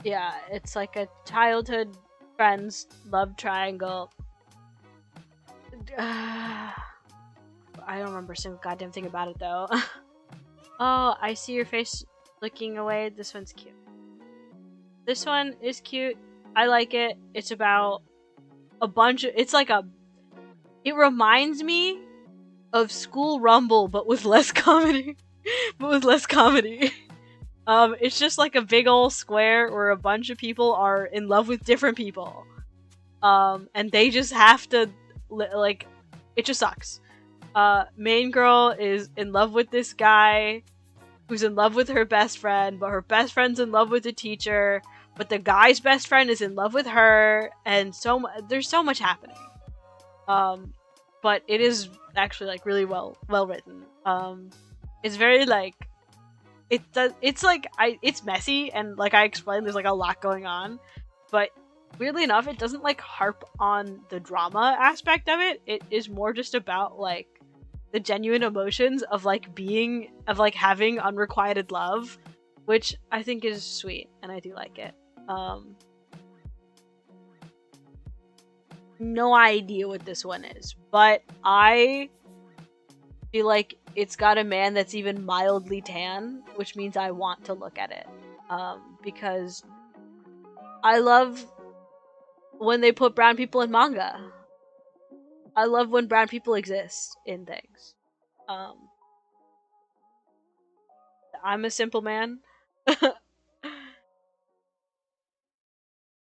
S1: Yeah, it's like a childhood friends love triangle. I don't remember a single goddamn thing about it though. Oh, I see your face looking away. This one's cute. This one is cute. I like it. It's about a bunch of. It's like a. It reminds me of School Rumble, but with less comedy. It's just like a big old square where a bunch of people are in love with different people. And they just have to, like, it just sucks. Main girl is in love with this guy who's in love with her best friend, but her best friend's in love with the teacher, but the guy's best friend is in love with her, and there's so much happening. But it is actually like really well written. It's very like it's messy, and like I explained, there's like a lot going on, but weirdly enough, it doesn't like harp on the drama aspect of it. It is more just about like the genuine emotions of like having unrequited love, which I think is sweet, and I do like it. No idea what this one is, but I feel like it's got a man that's even mildly tan, which means I want to look at it. Because I love when they put brown people in manga. I love when brown people exist in things. I'm a simple man.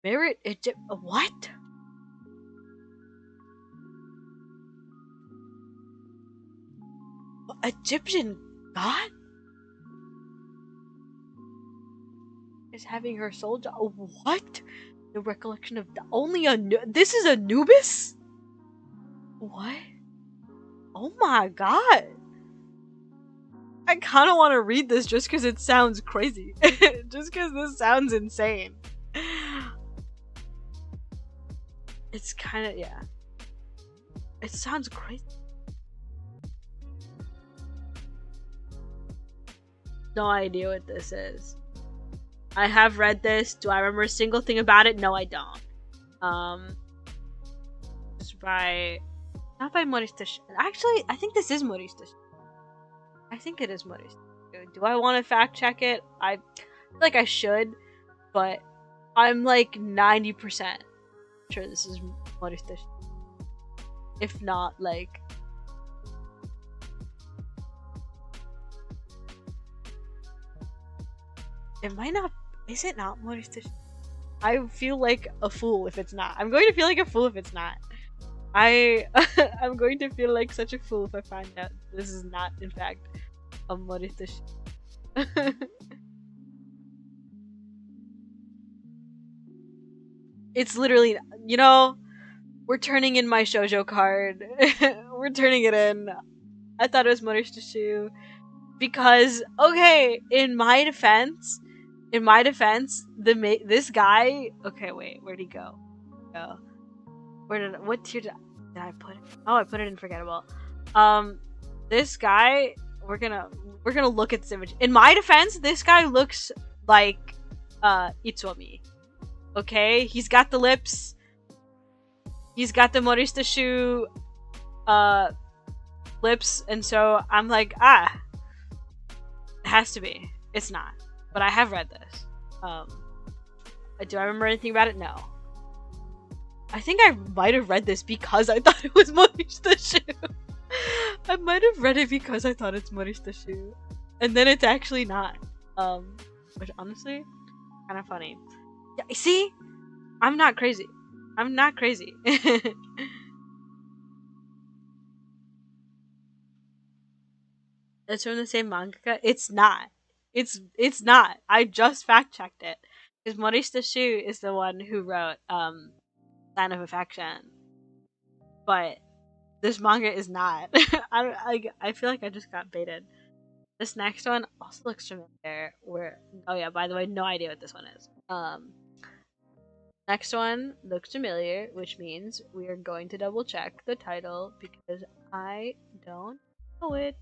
S1: Merit what? Egyptian god is having her soul what? The recollection of this is Anubis? What? Oh my god. I kind of want to read this just because it sounds crazy. Just because this sounds insane. It's kind of, yeah. It sounds crazy. No idea what this is. I have read this. Do I remember a single thing about it? No, I don't. It's not by Morista. Actually, I think this is Morista. I think it is Morista. Do I want to fact check it? I feel like I should, but I'm like 90% sure this is Morista. If not, like, it might not. Is it not Morista? I feel like a fool if it's not. I'm going to feel like a fool if it's not. I'm going to feel like such a fool if I find out this is not, in fact, a Morista. It's literally, you know, we're turning in my shoujo card. We're turning it in. I thought it was Morista because, okay, in my defense, this guy. Okay, wait, where'd he go? What tier did I put it? Oh, I put it in forgettable. This guy, we're gonna look at this image. In my defense, this guy looks like Itsuomi. Okay, he's got the lips. He's got the Morista lips, and so I'm like, it has to be. It's not, but I have read this. Do I remember anything about it? No. I think I might have read this because I thought it was Morista. I might have read it because I thought it's Morista, and then it's actually not. Which honestly, kind of funny. Yeah, see, I'm not crazy. I'm not crazy. It's from the same mangaka. It's not. It's not. I just fact checked it because Morista is the one who wrote Sign of Affection, but this manga is not. I feel like I just got baited. This next one also looks familiar. Oh yeah, by the way, no idea what this one is. Next one looks familiar, which means we are going to double check the title because I don't know it.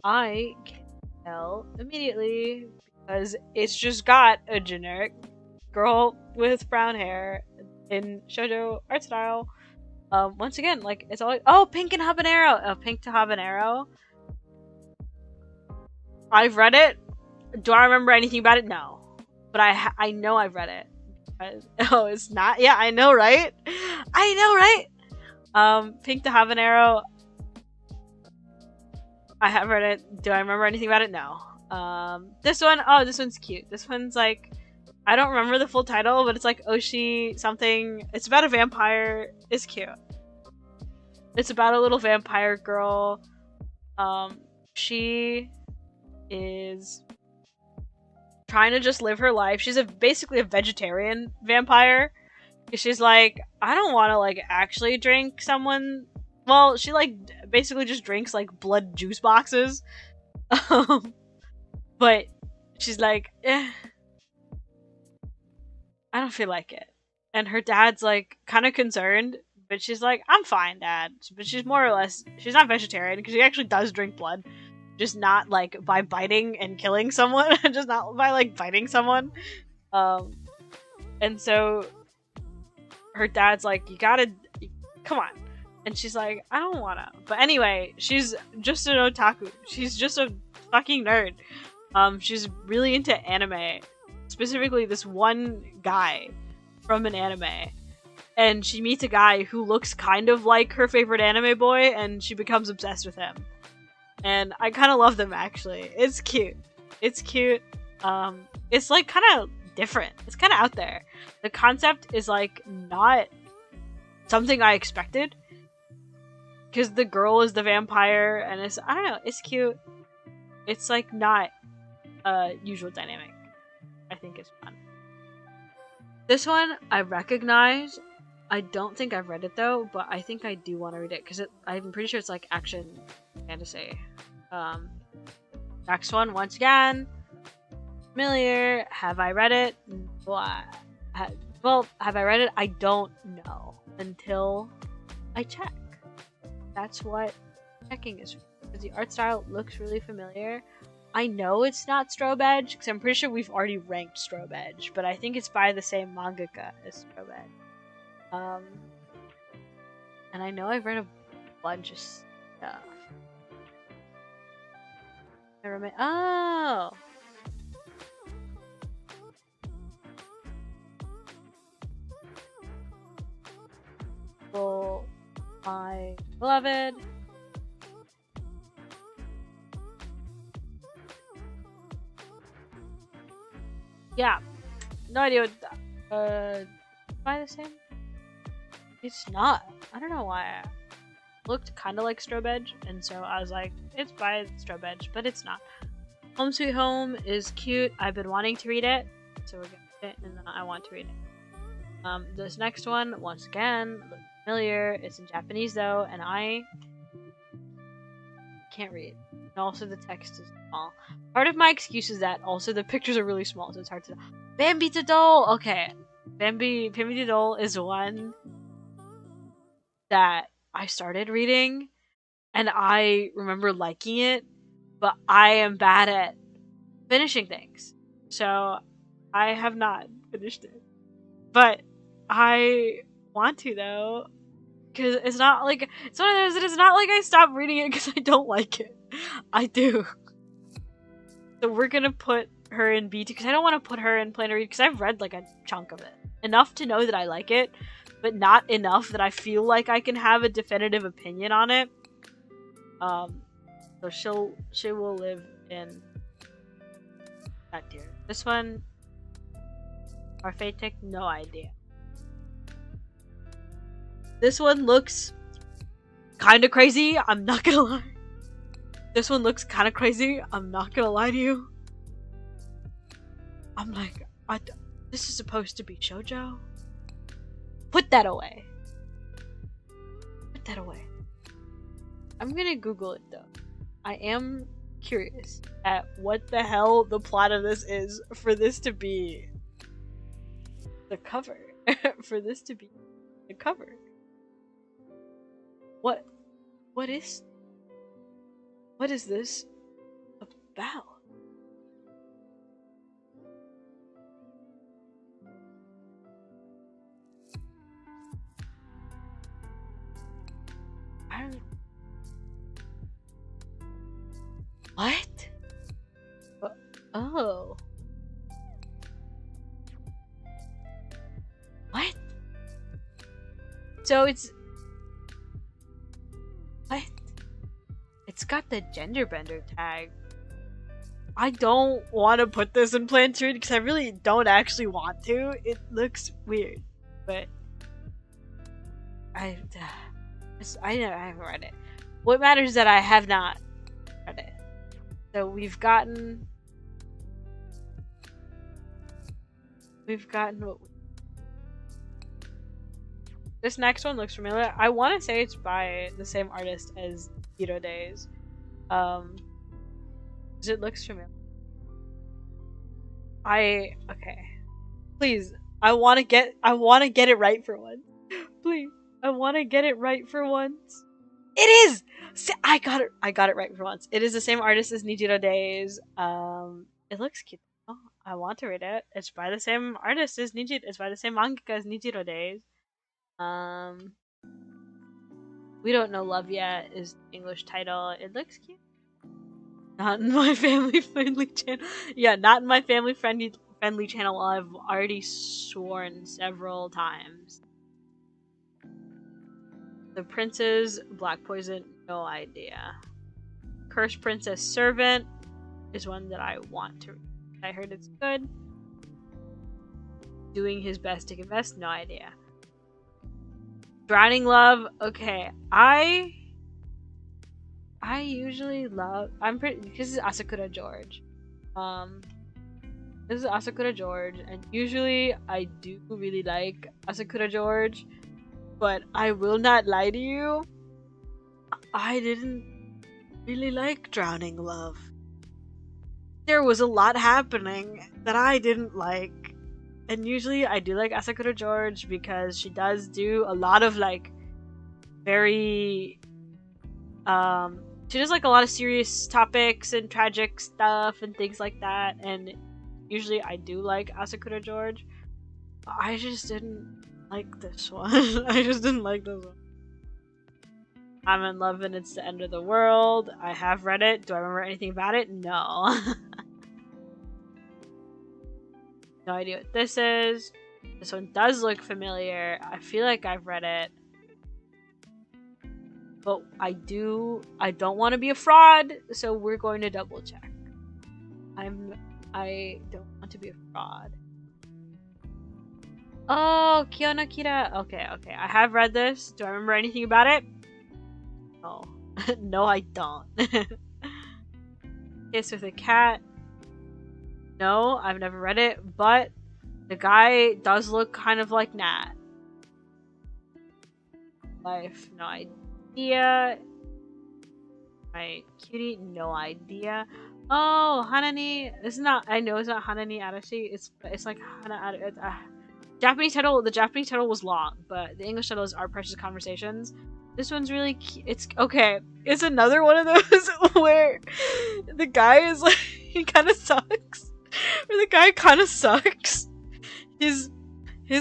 S1: I can tell immediately because it's just got a generic girl with brown hair in shoujo art style. Once again, like it's always pink and habanero. Pink to habanero. I've read it. Do I remember anything about it? No, but I know I've read it. Oh, it's not. Yeah, I know, right? I know, right? Pink to habanero. I have read it. Do I remember anything about it? No. This one. Oh, this one's cute. This one's like, I don't remember the full title, but it's like Oshi something. It's about a vampire. It's cute. It's about a little vampire girl. She is trying to just live her life. She's basically a vegetarian vampire. She's like, I don't want to like actually drink someone. Well, she like basically just drinks like blood juice boxes. But she's like, I don't feel like it. And her dad's like kind of concerned, but she's like, I'm fine, Dad. But she's more or less, she's not vegetarian because she actually does drink blood. Just not like by biting and killing someone. Just not by like biting someone. And so her dad's like, you gotta, come on. And she's like, I don't wanna. But anyway, she's just an otaku. She's just a fucking nerd. She's really into anime. Specifically this one guy from an anime. And she meets a guy who looks kind of like her favorite anime boy, and she becomes obsessed with him. And I kind of love them, actually. It's cute. It's cute. It's like kind of different. It's kind of out there. The concept is like not something I expected. Because the girl is the vampire, and it's, I don't know, it's cute. It's like not a usual dynamic. I think it's fun. This one I recognize. I don't think I've read it though, but I think I do want to read it because I'm pretty sure it's like action fantasy. Next one, once again, familiar. Have I read it? Well, have I read it? I don't know until I check. That's what checking is for. Because the art style looks really familiar. I know it's not Strobe Edge because I'm pretty sure we've already ranked Strobe Edge, but I think it's by the same mangaka as Strobe Edge. And I know I've read a bunch of stuff. Oh! Well, my beloved. Yeah. No idea what by the same? It's not. I don't know why. It looked kind of like Strobe Edge, and so I was like, it's by Strobe Edge, but it's not. Home Sweet Home is cute. I've been wanting to read it, so we're gonna read it, and then I want to read it. This next one, once again, looks familiar. It's in Japanese though, and I can't read. And also the text is small. Part of my excuse is that also the pictures are really small, so it's hard to. Bambi the Doll. Okay, Bambi the Doll is one that I started reading, and I remember liking it, but I am bad at finishing things, so I have not finished it. But I want to though, because it's not like it's one of those that it's not like I stopped reading it because I don't like it. I do. So we're gonna put her in B2 because I don't want to put her in plan to read because I've read like a chunk of it, enough to know that I like it, but not enough that I feel like I can have a definitive opinion on it. So she will live in that tier. This one, Arphatic, no idea. This one looks kind of crazy, I'm not gonna lie. This one looks kind of crazy, I'm not gonna lie to you. I'm like, this is supposed to be shoujo? Put that away. Put that away. I'm gonna Google it though. I am curious at what the hell the plot of this is for this to be the cover. For this to be the cover. What is this about? I don't. What? Oh. What? So it's what? It's got the gender bender tag. I don't want to put this in plan to read because I really don't actually want to. It looks weird, but I haven't read it. What matters is that I have not read it. So we've gotten what this next one looks familiar. I want to say it's by the same artist as Hero Days. Because it looks familiar. Okay. Please, I want to get it right for once. Please, I want to get it right for once. It is. I got it right for once. It is the same artist as Nijiro Days. It looks cute. Oh, I want to read it. It's by the same artist as Nijiro. It's by the same mangaka as Nijiro Days. We Don't Know Love Yet is the English title. It looks cute. Not in my family friendly channel. Yeah, not in my family friendly channel. I've already sworn several times. The Prince's Black Poison, no idea. Cursed Princess Servant is one that I want to read. I heard it's good. Doing His Best to Confess, no idea. Drowning Love, okay. I usually love. This is Asakura George. This is Asakura George, and usually I do really like Asakura George, but I will not lie to you. I didn't really like Drowning Love. There was a lot happening that I didn't like. And usually I do like Asakura George because she does do a lot of like very she does like a lot of serious topics and tragic stuff and things like that, and usually I do like Asakura George. I just didn't like this one. I just didn't like this one. I'm in Love and It's the End of the World. I have read it. Do I remember anything about it? No. No idea what this is. This one does look familiar. I feel like I've read it. But I don't want to be a fraud, so we're going to double check. I don't want to be a fraud. Oh, Kiona Kira. Okay. I have read this. Do I remember anything about it? No. No, I don't. Kiss with a Cat. No, I've never read it, but the guy does look kind of like Nat. Life, no idea. My cutie, no idea. Oh, Hanani. I know it's not Hanani Arashi. It's like Hana. Japanese title. The Japanese title was long, but the English title is Our Precious Conversations. This one's really cute. It's okay. It's another one of those where the guy is like he kind of sucks. Where the guy kind of sucks. His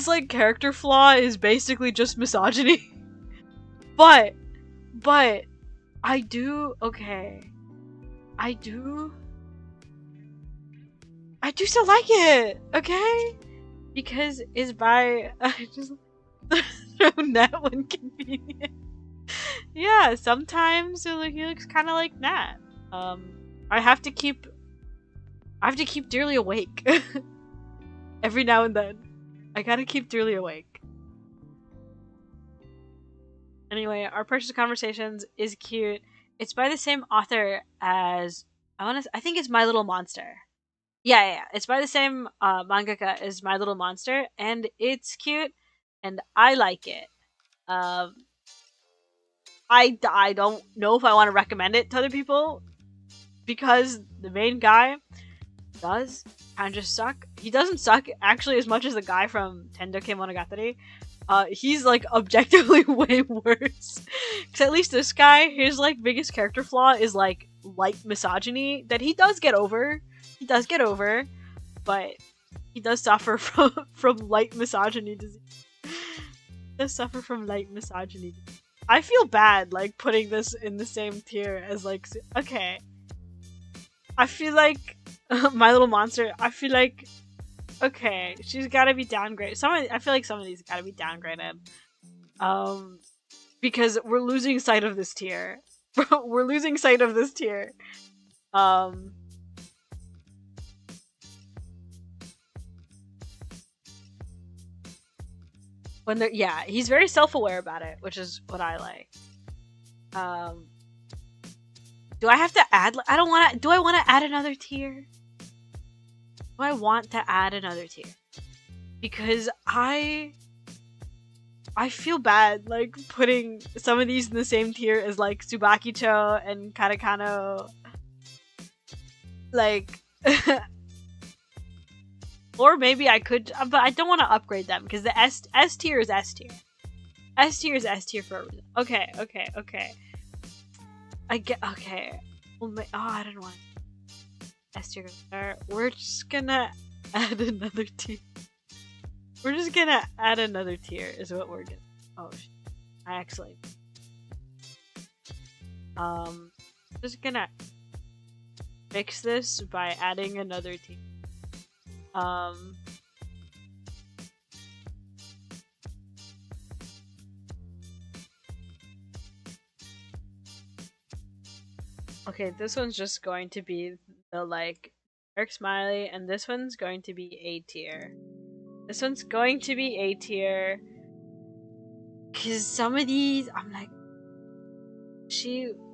S1: like character flaw is basically just misogyny. But I do still like it, okay? Because it's by I just throw Nat when convenient. Yeah, sometimes he looks kind of like Nat. I have to keep Dearly awake. Every now and then. I gotta keep Dearly awake. Anyway, Our Precious Conversations is cute. It's by the same author as I think it's My Little Monster. Yeah. It's by the same mangaka as My Little Monster, and it's cute, and I like it. I don't know if I want to recommend it to other people. because the main guy does kind of suck. He doesn't suck actually as much as the guy from Tendoke Monogatari. He's like objectively way worse. Cause at least this guy, his like biggest character flaw is like light misogyny that he does get over. He does get over, but he does suffer from light misogyny disease. Does suffer from light misogyny. I feel bad like putting this in the same tier as like okay. I feel like My Little Monster. I feel like okay, she's got to be downgraded. I feel like some of these got to be downgraded. Because we're losing sight of this tier. We're losing sight of this tier. When they're yeah, he's very self-aware about it, which is what I like. Do I have to add? I don't want to. Do I want to add another tier? Do I want to add another tier? Because I feel bad like putting some of these in the same tier as like Tsubakicho and Katakano. Like, or maybe I could, but I don't want to upgrade them because the S tier is S tier. S tier is S tier for a reason. Okay. I get okay. Well, I don't want S tier. We're just gonna add another tier. We're just gonna add another tier is what we're gonna. Oh, I actually. Just gonna fix this by adding another tier. Okay, this one's just going to be the like Eric Smiley, and this one's going to be A tier. This one's going to be A tier. Cause some of these, I'm like,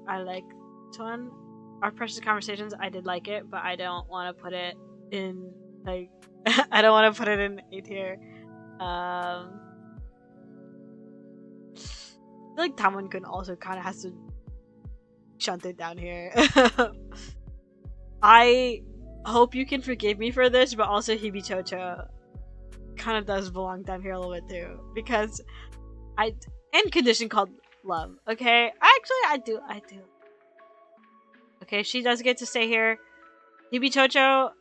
S1: I like this one. Our Precious Conversations, I did like it, but I don't want to put it in like, I don't want to put it in A tier. I feel like Tamon-kun also kind of has to shunt it down here. I hope you can forgive me for this, but also Hibichocho kind of does belong down here a little bit too, because and Condition Called Love. Okay, I do. Okay, she does get to stay here. Hibichocho,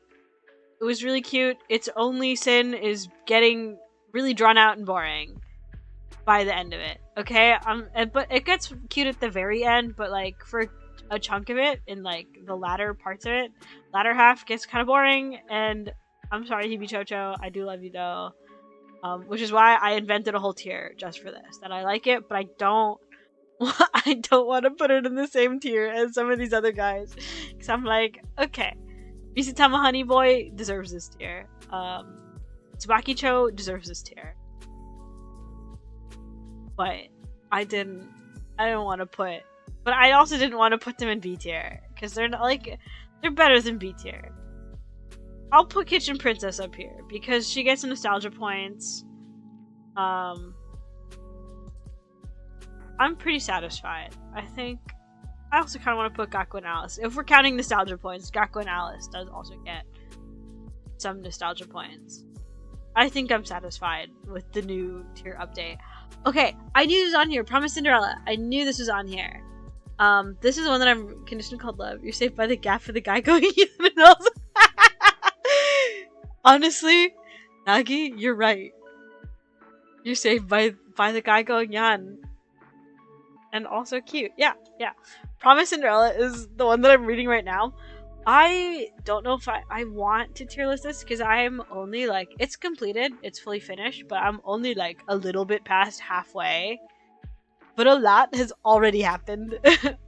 S1: it was really cute. Its only sin is getting really drawn out and boring by the end of it. Okay, but it gets cute at the very end, but like for a chunk of it, in like the latter parts of it, latter half gets kind of boring, and I'm sorry, Hibichocho, I do love you though. Which is why I invented a whole tier just for this. That I like it, but I don't want to put it in the same tier as some of these other guys. Because I'm like, okay, Misutama Honey Boy deserves this tier. Tsubakicho deserves this tier. But I didn't want to put, but I also didn't want to put them in B tier because they're not like, they're better than B tier. I'll put Kitchen Princess up here because she gets nostalgia points. I'm pretty satisfied. I think I also kind of want to put Gakko and Alice. If we're counting nostalgia points, Gakko and Alice does also get some nostalgia points. I think I'm satisfied with the new tier update. Okay, I knew this was on here. Promise Cinderella. I knew this was on here. This is the one that I'm Condition Called Love. You're saved by the gap for the guy going in and also honestly, Nagi, you're right. You're saved by the guy going yan. And also cute. Yeah. Promise Cinderella is the one that I'm reading right now. I don't know if I want to tier list this because I'm only like, it's completed, it's fully finished, but I'm only like a little bit past halfway. But a lot has already happened.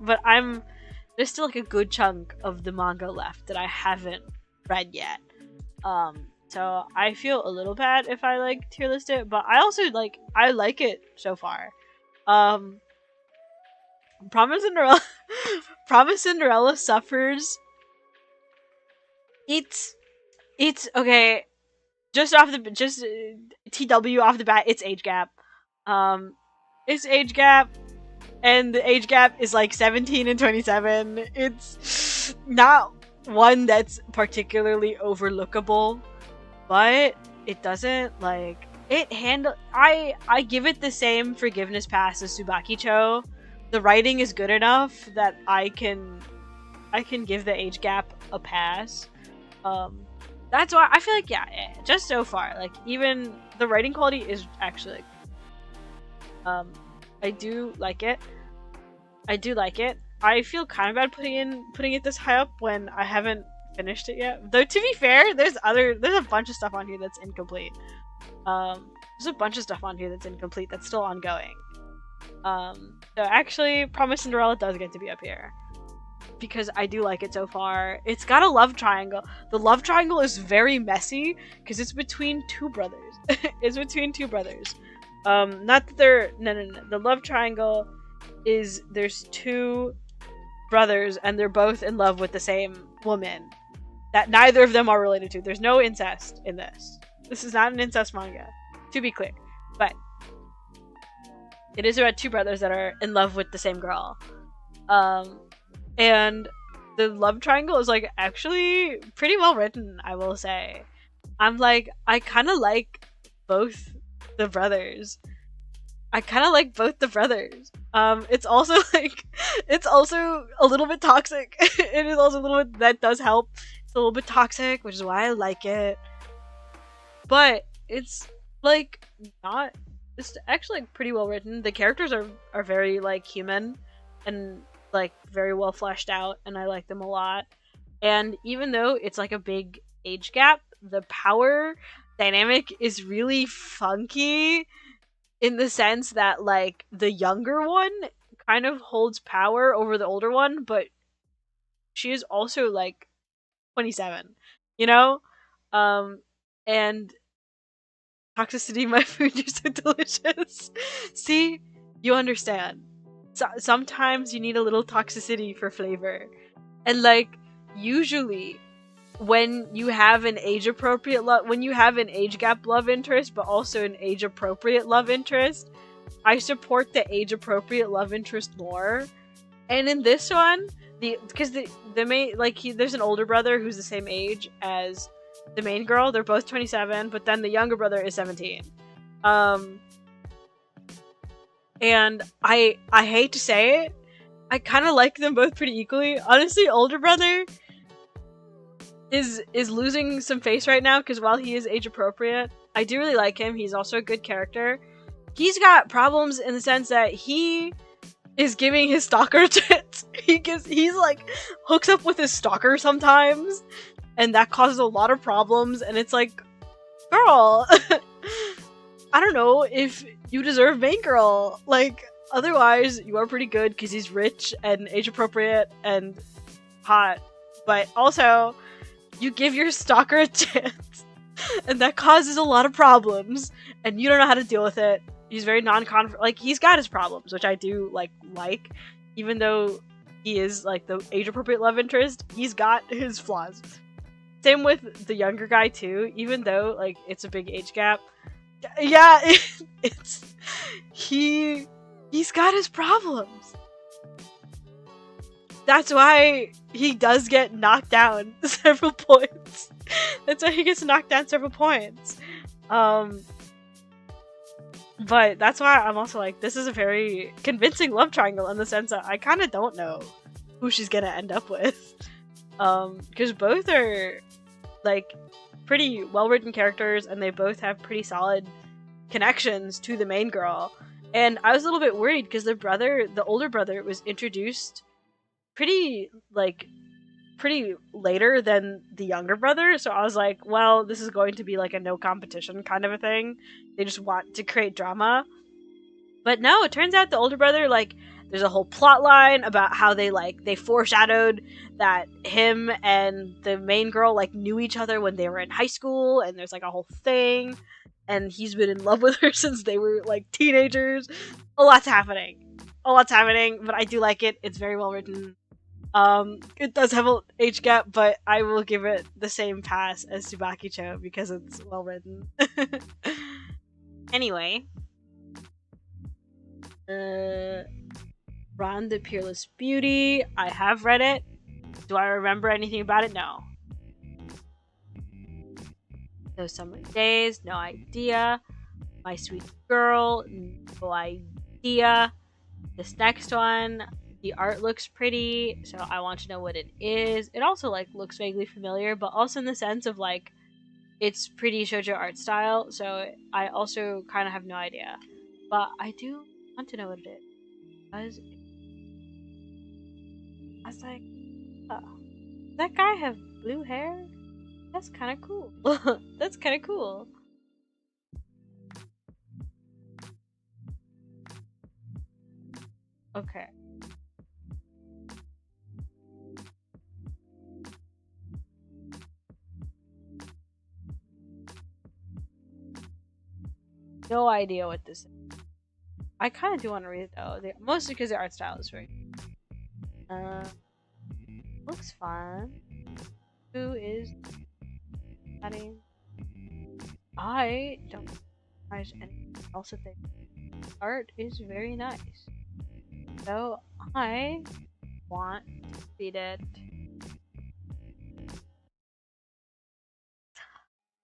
S1: But there's still like a good chunk of the manga left that I haven't read yet. So I feel a little bad if I like tier list it, but I also like it so far. Promise Cinderella suffers. It's okay. Just TW off the bat, it's age gap. It's age gap, and the age gap is like 17 and 27. It's not one that's particularly overlookable, but it doesn't like it handle. I give it the same forgiveness pass as Tsubakicho. The writing is good enough that I can give the age gap a pass. That's why I feel like just so far, like even the writing quality is actually I do like it. I do like it. I feel kind of bad putting it this high up when I haven't finished it yet. Though to be fair, there's a bunch of stuff on here that's incomplete. There's a bunch of stuff on here that's incomplete that's still ongoing. So actually, Promise Cinderella does get to be up here because I do like it so far. It's got a love triangle. The love triangle is very messy because it's between two brothers. It's between two brothers. Not that they're no. The love triangle is there's two brothers and they're both in love with the same woman that neither of them are related to. There's no incest in this. This is not an incest manga, to be clear. But it is about two brothers that are in love with the same girl. And the love triangle is like actually pretty well written, I will say. I'm like, I kind of like both the brothers. It's also like, it's also a little bit toxic. It is also a little bit, that does help. It's a little bit toxic, which is why I like it. But it's like not, it's actually pretty well written. The characters are very like human and like very well fleshed out, and I like them a lot. And even though it's like a big age gap, the power dynamic is really funky in the sense that like the younger one kind of holds power over the older one, but she is also like 27, you know? And toxicity, my food, you're so delicious. See? You understand. Sometimes you need a little toxicity for flavor. And like, usually when you have an age-appropriate when you have an age gap love interest, but also an age-appropriate love interest, I support the age-appropriate love interest more. And in this one, because the main, like, there's an older brother who's the same age as the main girl. They're both 27, but then the younger brother is 17. And I hate to say it, I kind of like them both pretty equally. Honestly, older brother is losing some face right now because while he is age appropriate, I do really like him. He's also a good character. He's got problems in the sense that he is giving his stalker tits. He's like hooks up with his stalker sometimes, and that causes a lot of problems. And it's like, girl, I don't know if you deserve main girl. Like, otherwise you are pretty good because he's rich and age appropriate and hot, but also you give your stalker a chance, and that causes a lot of problems, and you don't know how to deal with it. He's very like, he's got his problems, which I do like, even though he is like the age-appropriate love interest, he's got his flaws. Same with the younger guy too, even though like it's a big age gap. Yeah, he's got his problems. That's why he does get knocked down several points. That's why he gets knocked down several points. But that's why I'm also like, this is a very convincing love triangle in the sense that I kind of don't know who she's gonna end up with. Because both are like pretty well-written characters, and they both have pretty solid connections to the main girl. And I was a little bit worried because the older brother was introduced pretty later than the younger brother, so I was like, well, this is going to be like a no competition kind of a thing. They just want to create drama. But no, it turns out the older brother, like, there's a whole plot line about how they foreshadowed that him and the main girl like knew each other when they were in high school, and there's like a whole thing, and he's been in love with her since they were like teenagers. A lot's happening, but I do like it. It's very well written. It does have an age gap, but I will give it the same pass as Tsubakicho because it's well written. Anyway, Ron the Peerless Beauty, I have read it. Do I remember anything about it? No. Those summer days, no idea. My sweet girl, no idea. This next one, the art looks pretty, so I want to know what it is. It also like looks vaguely familiar, but also in the sense of like it's pretty shoujo art style, so I also kind of have no idea. But I do want to know what it is. Because I was like, oh, does that guy have blue hair? That's kind of cool. That's kind of cool. Okay. No idea what this is. I kind of do want to read it though, mostly because the art style is very. Looks fun. Who is adding? I don't recognize anything else that they. Art is very nice, so I want to read it.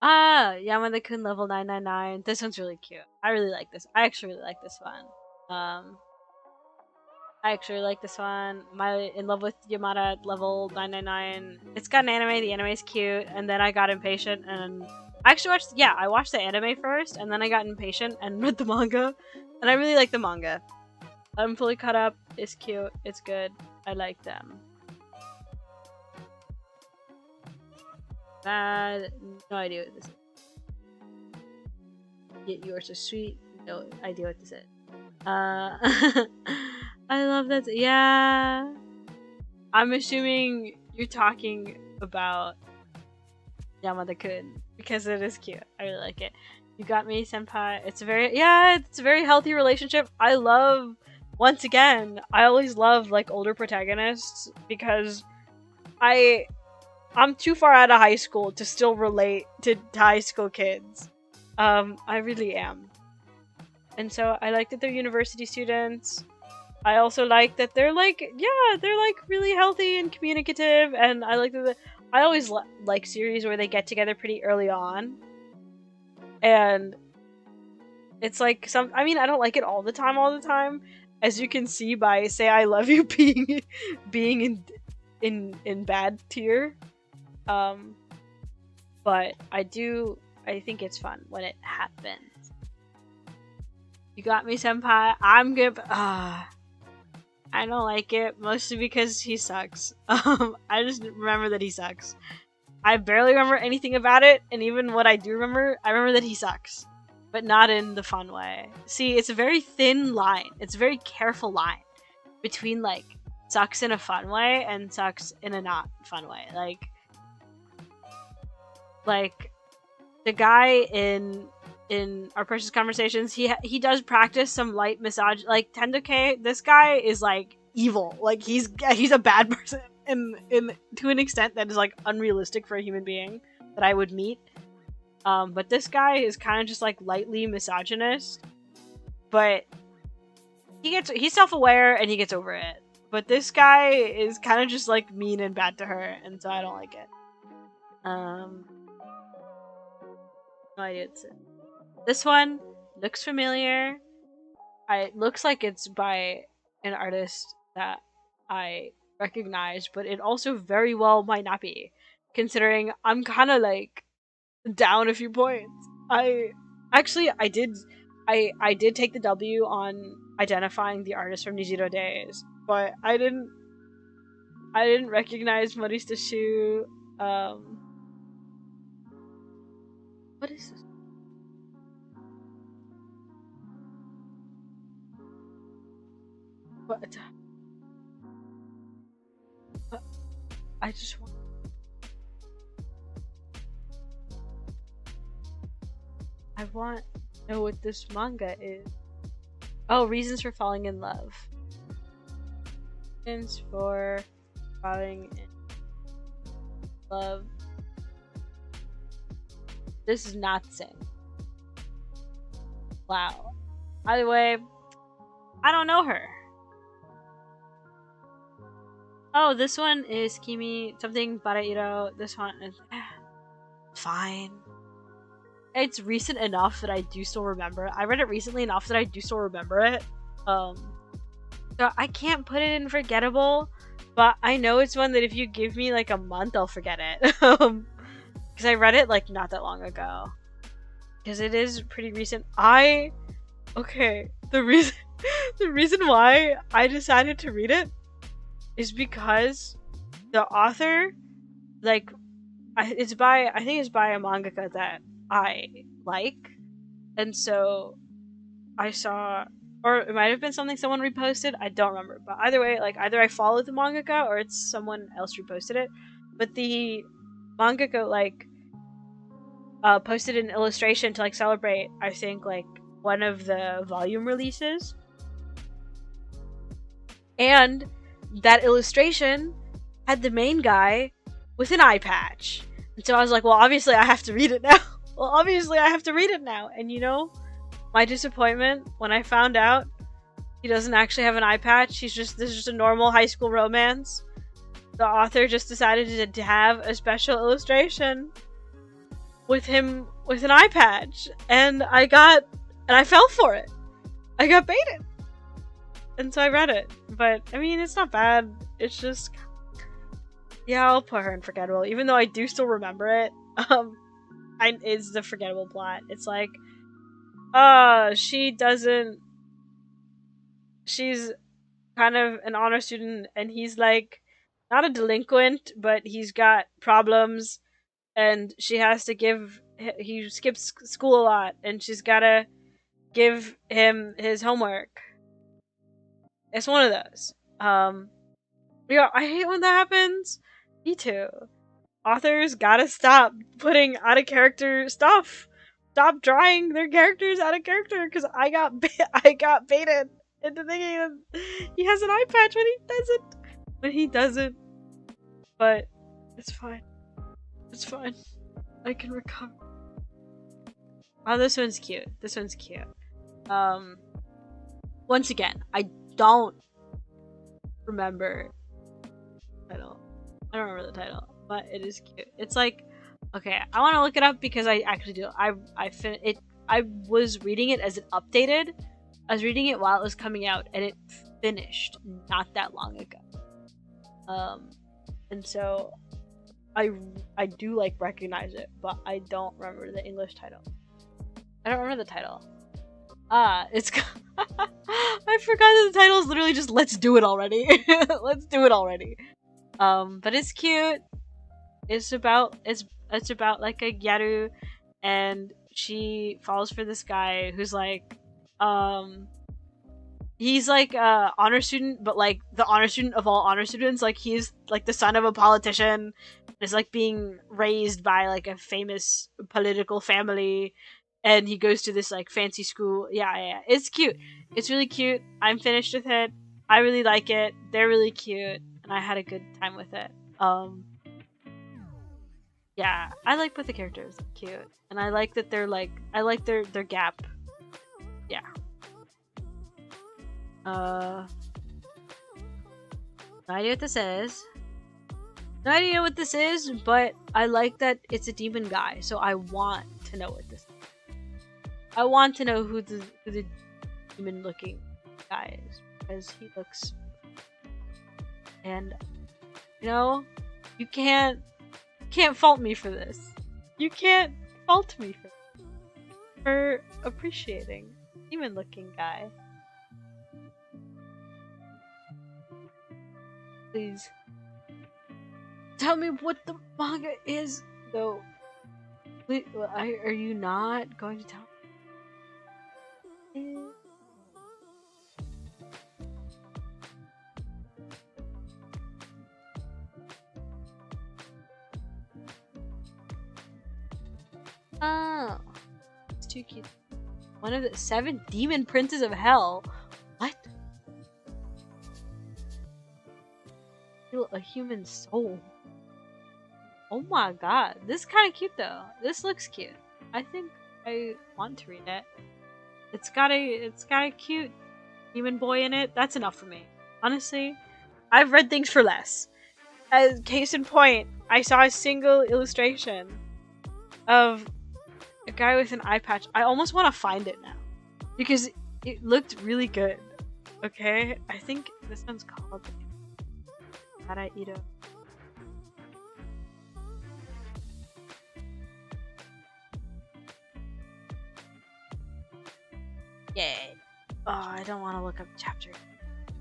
S1: Ah, Yamada-kun level 999. This one's really cute. I really like this. I actually really like this one. I actually like this one. My in love with Yamada level 999. It's got an anime. The anime is cute, and then I got impatient and I actually watched. Yeah, I watched the anime first, and then I got impatient and read the manga, and I really like the manga. I'm fully caught up. It's cute. It's good. I like them. Bad. No idea what this is. Yet you are so sweet. No idea what this is. I love that. Yeah. I'm assuming you're talking about Yamada-kun because it is cute. I really like it. You got me, senpai. It's a very healthy relationship. I love, once again, I always love like older protagonists because I'm too far out of high school to still relate to high school kids. I really am. And so I like that they're university students. I also like that they're like, they're like really healthy and communicative, and I like that I always like series where they get together pretty early on. And it's like I mean, I don't like it all the time, as you can see by Say I Love You being in bad tier. But I think it's fun when it happens. You got me, senpai. I'm good. I don't like it, mostly because he sucks. I just remember that he sucks. I barely remember anything about it, and even what I do remember, I remember that he sucks. But not in the fun way. See, it's a very thin line. It's a very careful line between, like, sucks in a fun way and sucks in a not fun way. Like the guy in Our Precious Conversations, he does practice some light massage. Like Tendoke, this guy is like evil. Like he's a bad person in to an extent that is like unrealistic for a human being that I would meet. But this guy is kind of just like lightly misogynist, but he's self-aware and he gets over it. But this guy is kind of just like mean and bad to her, and so I don't like it. No idea. This one looks familiar. It looks like it's by an artist that I recognize, but it also very well might not be, considering I'm kind of like down a few points. I did take the W on identifying the artist from Nijiro Days, but I didn't recognize Marista Shu. What is this? What? I just want. I want to know what this manga is. Oh, Reasons for Falling in Love. Reasons for falling in love. This is not the same. Wow. By the way, I don't know her. Oh, this one is Kimi something Barairo. This one is fine. It's recent enough that I do still remember it. I read it recently enough that I do still remember it. So I can't put it in forgettable, but I know it's one that if you give me like a month, I'll forget it. Because I read it like not that long ago. Because it is pretty recent. Okay, the reason why I decided to read it is because the author, like, I think it's by a mangaka that I like, and so I saw, or it might have been something someone reposted. I don't remember, but either way, like either I followed the mangaka or it's someone else reposted it. But the mangaka like posted an illustration to like celebrate, I think, like one of the volume releases, and that illustration had the main guy with an eye patch. And so I was like, well, obviously I have to read it now. And you know, my disappointment when I found out he doesn't actually have an eye patch. This is just a normal high school romance. The author just decided to have a special illustration with him with an eye patch, and I fell for it. I got baited. And so I read it. But I mean, it's not bad. It's just, yeah, I'll put her in forgettable, even though I do still remember it. It's the forgettable plot. It's like, she's kind of an honor student, and he's like not a delinquent, but he's got problems, and he skips school a lot, and she's gotta give him his homework. It's one of those. Yeah, I hate when that happens. Me too. Authors gotta stop putting out of character stuff. Stop drawing their characters out of character, because I got baited into thinking that he has an eye patch when he doesn't. But it's fine. It's fine. I can recover. Oh, this one's cute. Once again, I don't remember the title. I don't remember the title, but it is cute. It's like, okay, I want to look it up because I actually do. I was reading it as it updated. I was reading it while it was coming out, and it finished not that long ago. And so I do like recognize it, but I don't remember the English title. I don't remember the title. It's I forgot that the title is literally just "Let's do it already." Let's do it already. But it's cute. It's about like a gyaru, and she falls for this guy who's like, he's like a honor student, but like the honor student of all honor students. Like he's like the son of a politician. Is like being raised by like a famous political family, and he goes to this like fancy school. Yeah. It's cute. It's really cute. I'm finished with it. I really like it. They're really cute, and I had a good time with it. Yeah, I like both the characters. They're cute, and I like that they're like, I like their gap. Yeah. No idea what this is. No idea what this is, but I like that it's a demon guy, so I want to know what this is. I want to know who the demon looking guy is, because he looks, and you know, you can't fault me for this. You can't fault me for appreciating demon looking guy. Please tell me what the manga is, though. Wait, are you not going to tell me? Oh, it's too cute. One of the 7 demon princes of hell. What? Feel a human soul. Oh my god, this is kind of cute though. This looks cute. I think I want to read it. It's got a cute demon boy in it. That's enough for me. Honestly, I've read things for less. As case in point, I saw a single illustration of a guy with an eye patch. I almost want to find it now because it looked really good. Okay, I think this one's called Ito. Yay. Oh, I don't want to look up chapter.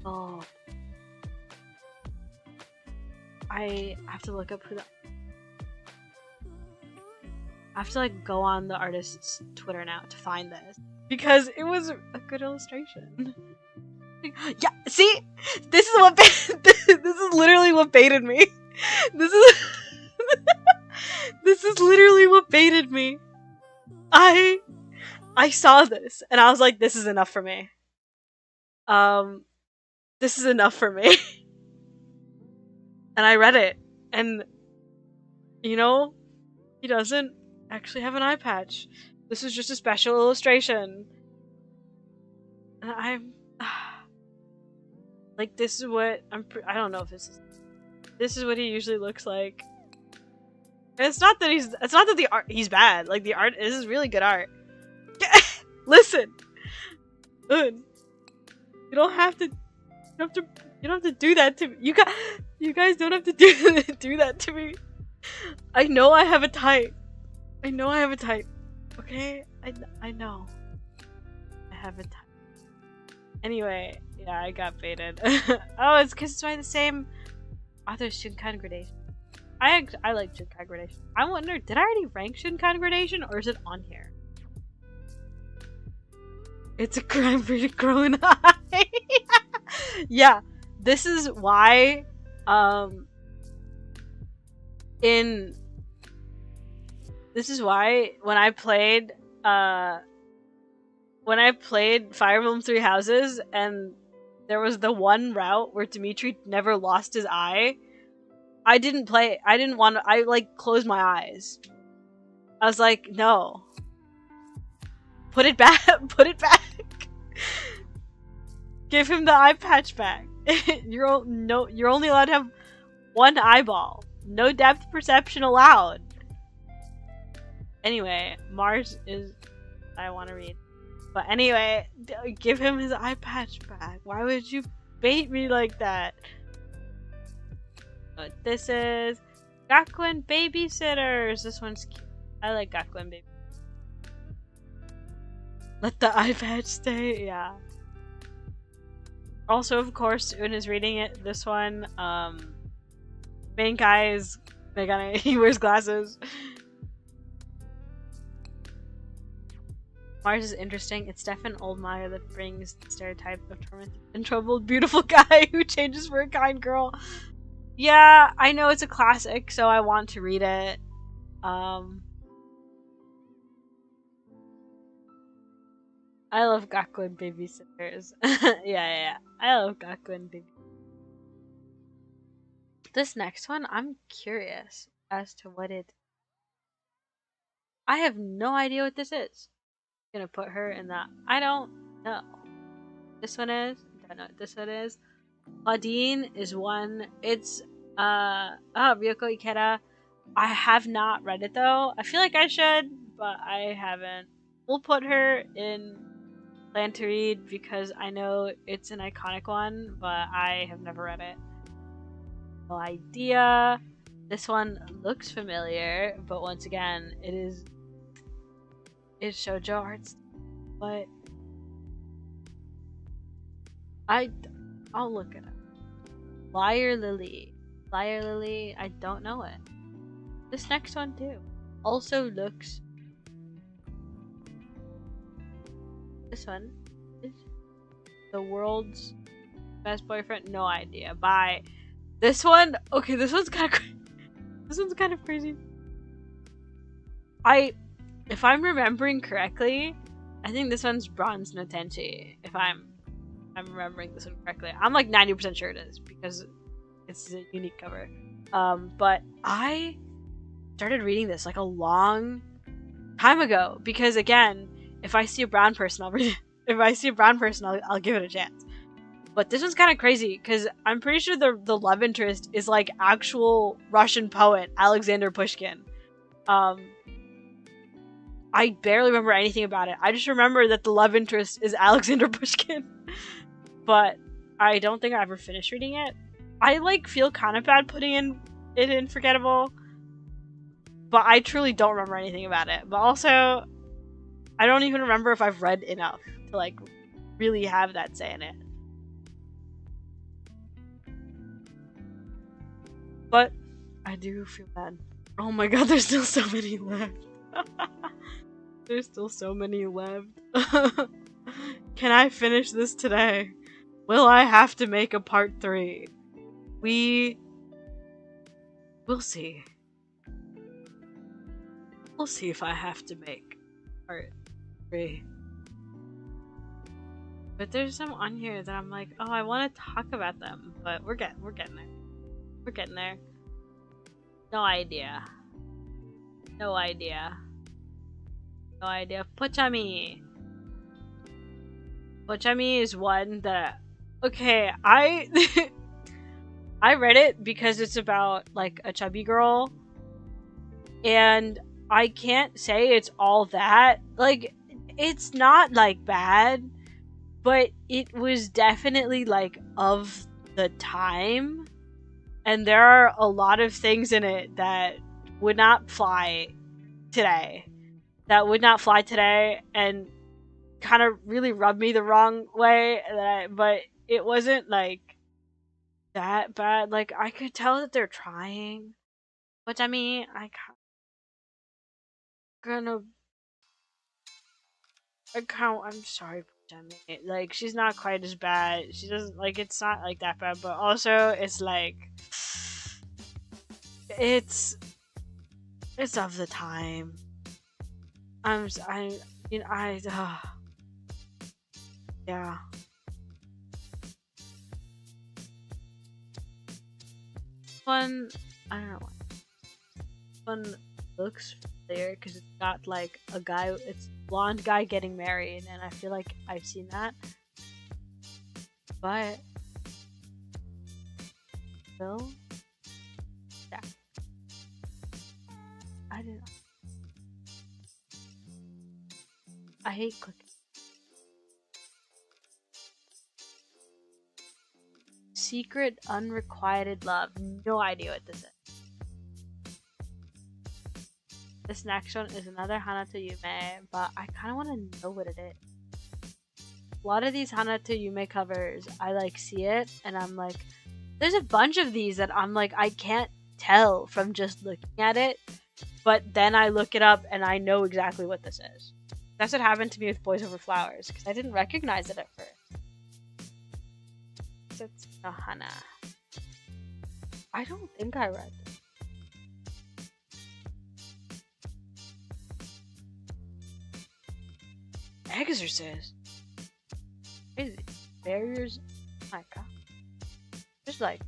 S1: Oh. I have to look up who the... I have to like go on the artist's Twitter now to find this. Because it was a good illustration. Yeah, see? This is what this is literally what baited me. This is this is literally what baited me. I saw this and I was like, this is enough for me. This is enough for me. And I read it, and you know, he doesn't actually have an eye patch. This is just a special illustration. And I'm like, this is what I don't know if this is what he usually looks like. And it's not that the art he's bad. Like the art, this is really good art. Listen, good. You don't have to do that to me. You guys don't have to do that to me. I know I have a type. Okay? I know. I have a type. Anyway, yeah, I got baited. Oh, it's because it's by the same author, Shinkan Gradation. I like Shinkan Gradation. I wonder, did I already rank Shinkan Gradation, or is it on here? It's a crime for you to grow an eye. Yeah, this is why when I played Fire Emblem Three Houses and there was the one route where Dimitri never lost his eye, I didn't play it. I like closed my eyes. I was like, no. Put it back. Give him the eye patch back. You're only allowed to have one eyeball. No depth perception allowed. Anyway, Mars is... I want to read. But anyway, give him his eye patch back. Why would you bait me like that? But this is... Gakuen Babysitters. This one's cute. I like Gakuen Babysitters. Let the eye patch stay. Yeah. Also, of course, Un is reading it. This one, main guy is he wears glasses. Mars is interesting. It's Stefan Oldmeyer that brings the stereotype of tormented and troubled beautiful guy who changes for a kind girl. Yeah, I know it's a classic, so I want to read it. I love Gakuen Babysitters. yeah. I love Gakuen Babysitters. This next one, I'm curious as to what it... I have no idea what this is. I'm gonna put her in that. I don't know. This one is... I don't know what this one is. Claudine is one. It's... Ryoko Ikeda. I have not read it though. I feel like I should, but I haven't. We'll put her in plan to read because I know it's an iconic one, but I have never read it. No idea. This one looks familiar, but once again, it's shoujo arts, but I'll look it up. Liar Lily, I don't know it. This next one too also looks... This one is the world's best boyfriend. No idea. Bye. This one, okay. This one's kind of crazy. If I'm remembering correctly, I think this one's Bronze no Tenchi. If I'm remembering this one correctly, I'm like 90% sure it is because it's a unique cover. But I started reading this like a long time ago because again, if I see a brown person, I'll read it. If I see a brown person, I'll give it a chance. But this one's kind of crazy because I'm pretty sure the love interest is like actual Russian poet Alexander Pushkin. I barely remember anything about it. I just remember that the love interest is Alexander Pushkin. But I don't think I ever finished reading it. I like feel kind of bad putting it in Forgettable, but I truly don't remember anything about it. But also, I don't even remember if I've read enough to like really have that say in it. But I do feel bad. Oh my god, there's still so many left. There's still so many left. Can I finish this today? Will I have to make a part 3? We'll see. We'll see if I have to make part 3. But there's some on here that I'm like, oh, I want to talk about them, but we're getting there. We're getting there. No idea. No idea. No idea. Pochami. Pochami is one that, okay, I read it because it's about like a chubby girl, and I can't say it's all that. Like, it's not like bad, but it was definitely like of the time, and there are a lot of things in it that would not fly today. And kind of really rubbed me the wrong way. But it wasn't like that bad. Like, I could tell that they're trying, which I mean, I'm sorry, Jamie. Like, she's not quite as bad. She doesn't, like, it's not like that bad, but also it's like it's of the time. Yeah. One, I don't know. One looks familiar because it's got like a guy. It's a blonde guy getting married, and I feel like I've seen that. But still, yeah, I didn't. I hate cooking. Secret unrequited love. No idea what this is. This next one is another Hanato Yume, but I kind of want to know what it is. A lot of these Hanato Yume covers, I like see it, and I'm like, there's a bunch of these that I'm like, I can't tell from just looking at it, but then I look it up and I know exactly what this is. That's what happened to me with Boys Over Flowers, because I didn't recognize it at first. It's a Hana. I don't think I read it. Exorcist. Crazy. Barriers. Oh my god. There's like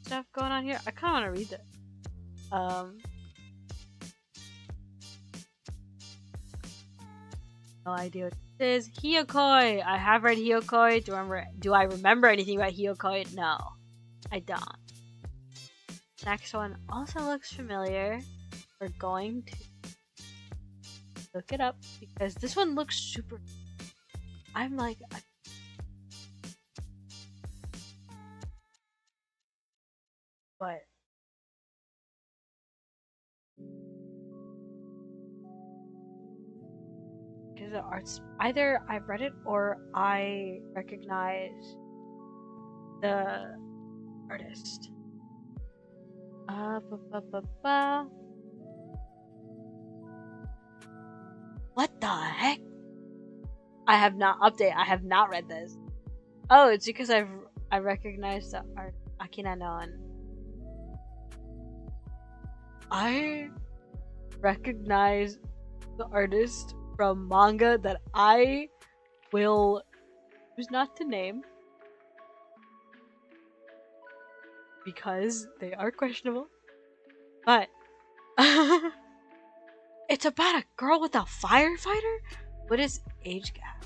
S1: stuff going on here. I kind of want to read it. No idea what this is. Hyokoi. I have read Hyokoi. Do I remember anything about Hyokoi? No, I don't. Next one also looks familiar. We're going to look it up because this one looks super. I'm like, but because the art's either I've read it or I recognize the artist. What the heck? I have not read this. Oh, it's because I recognize the art. Akina non. I recognize the artist from manga that I will choose not to name because they are questionable. But it's about a girl with a firefighter? What is age gap?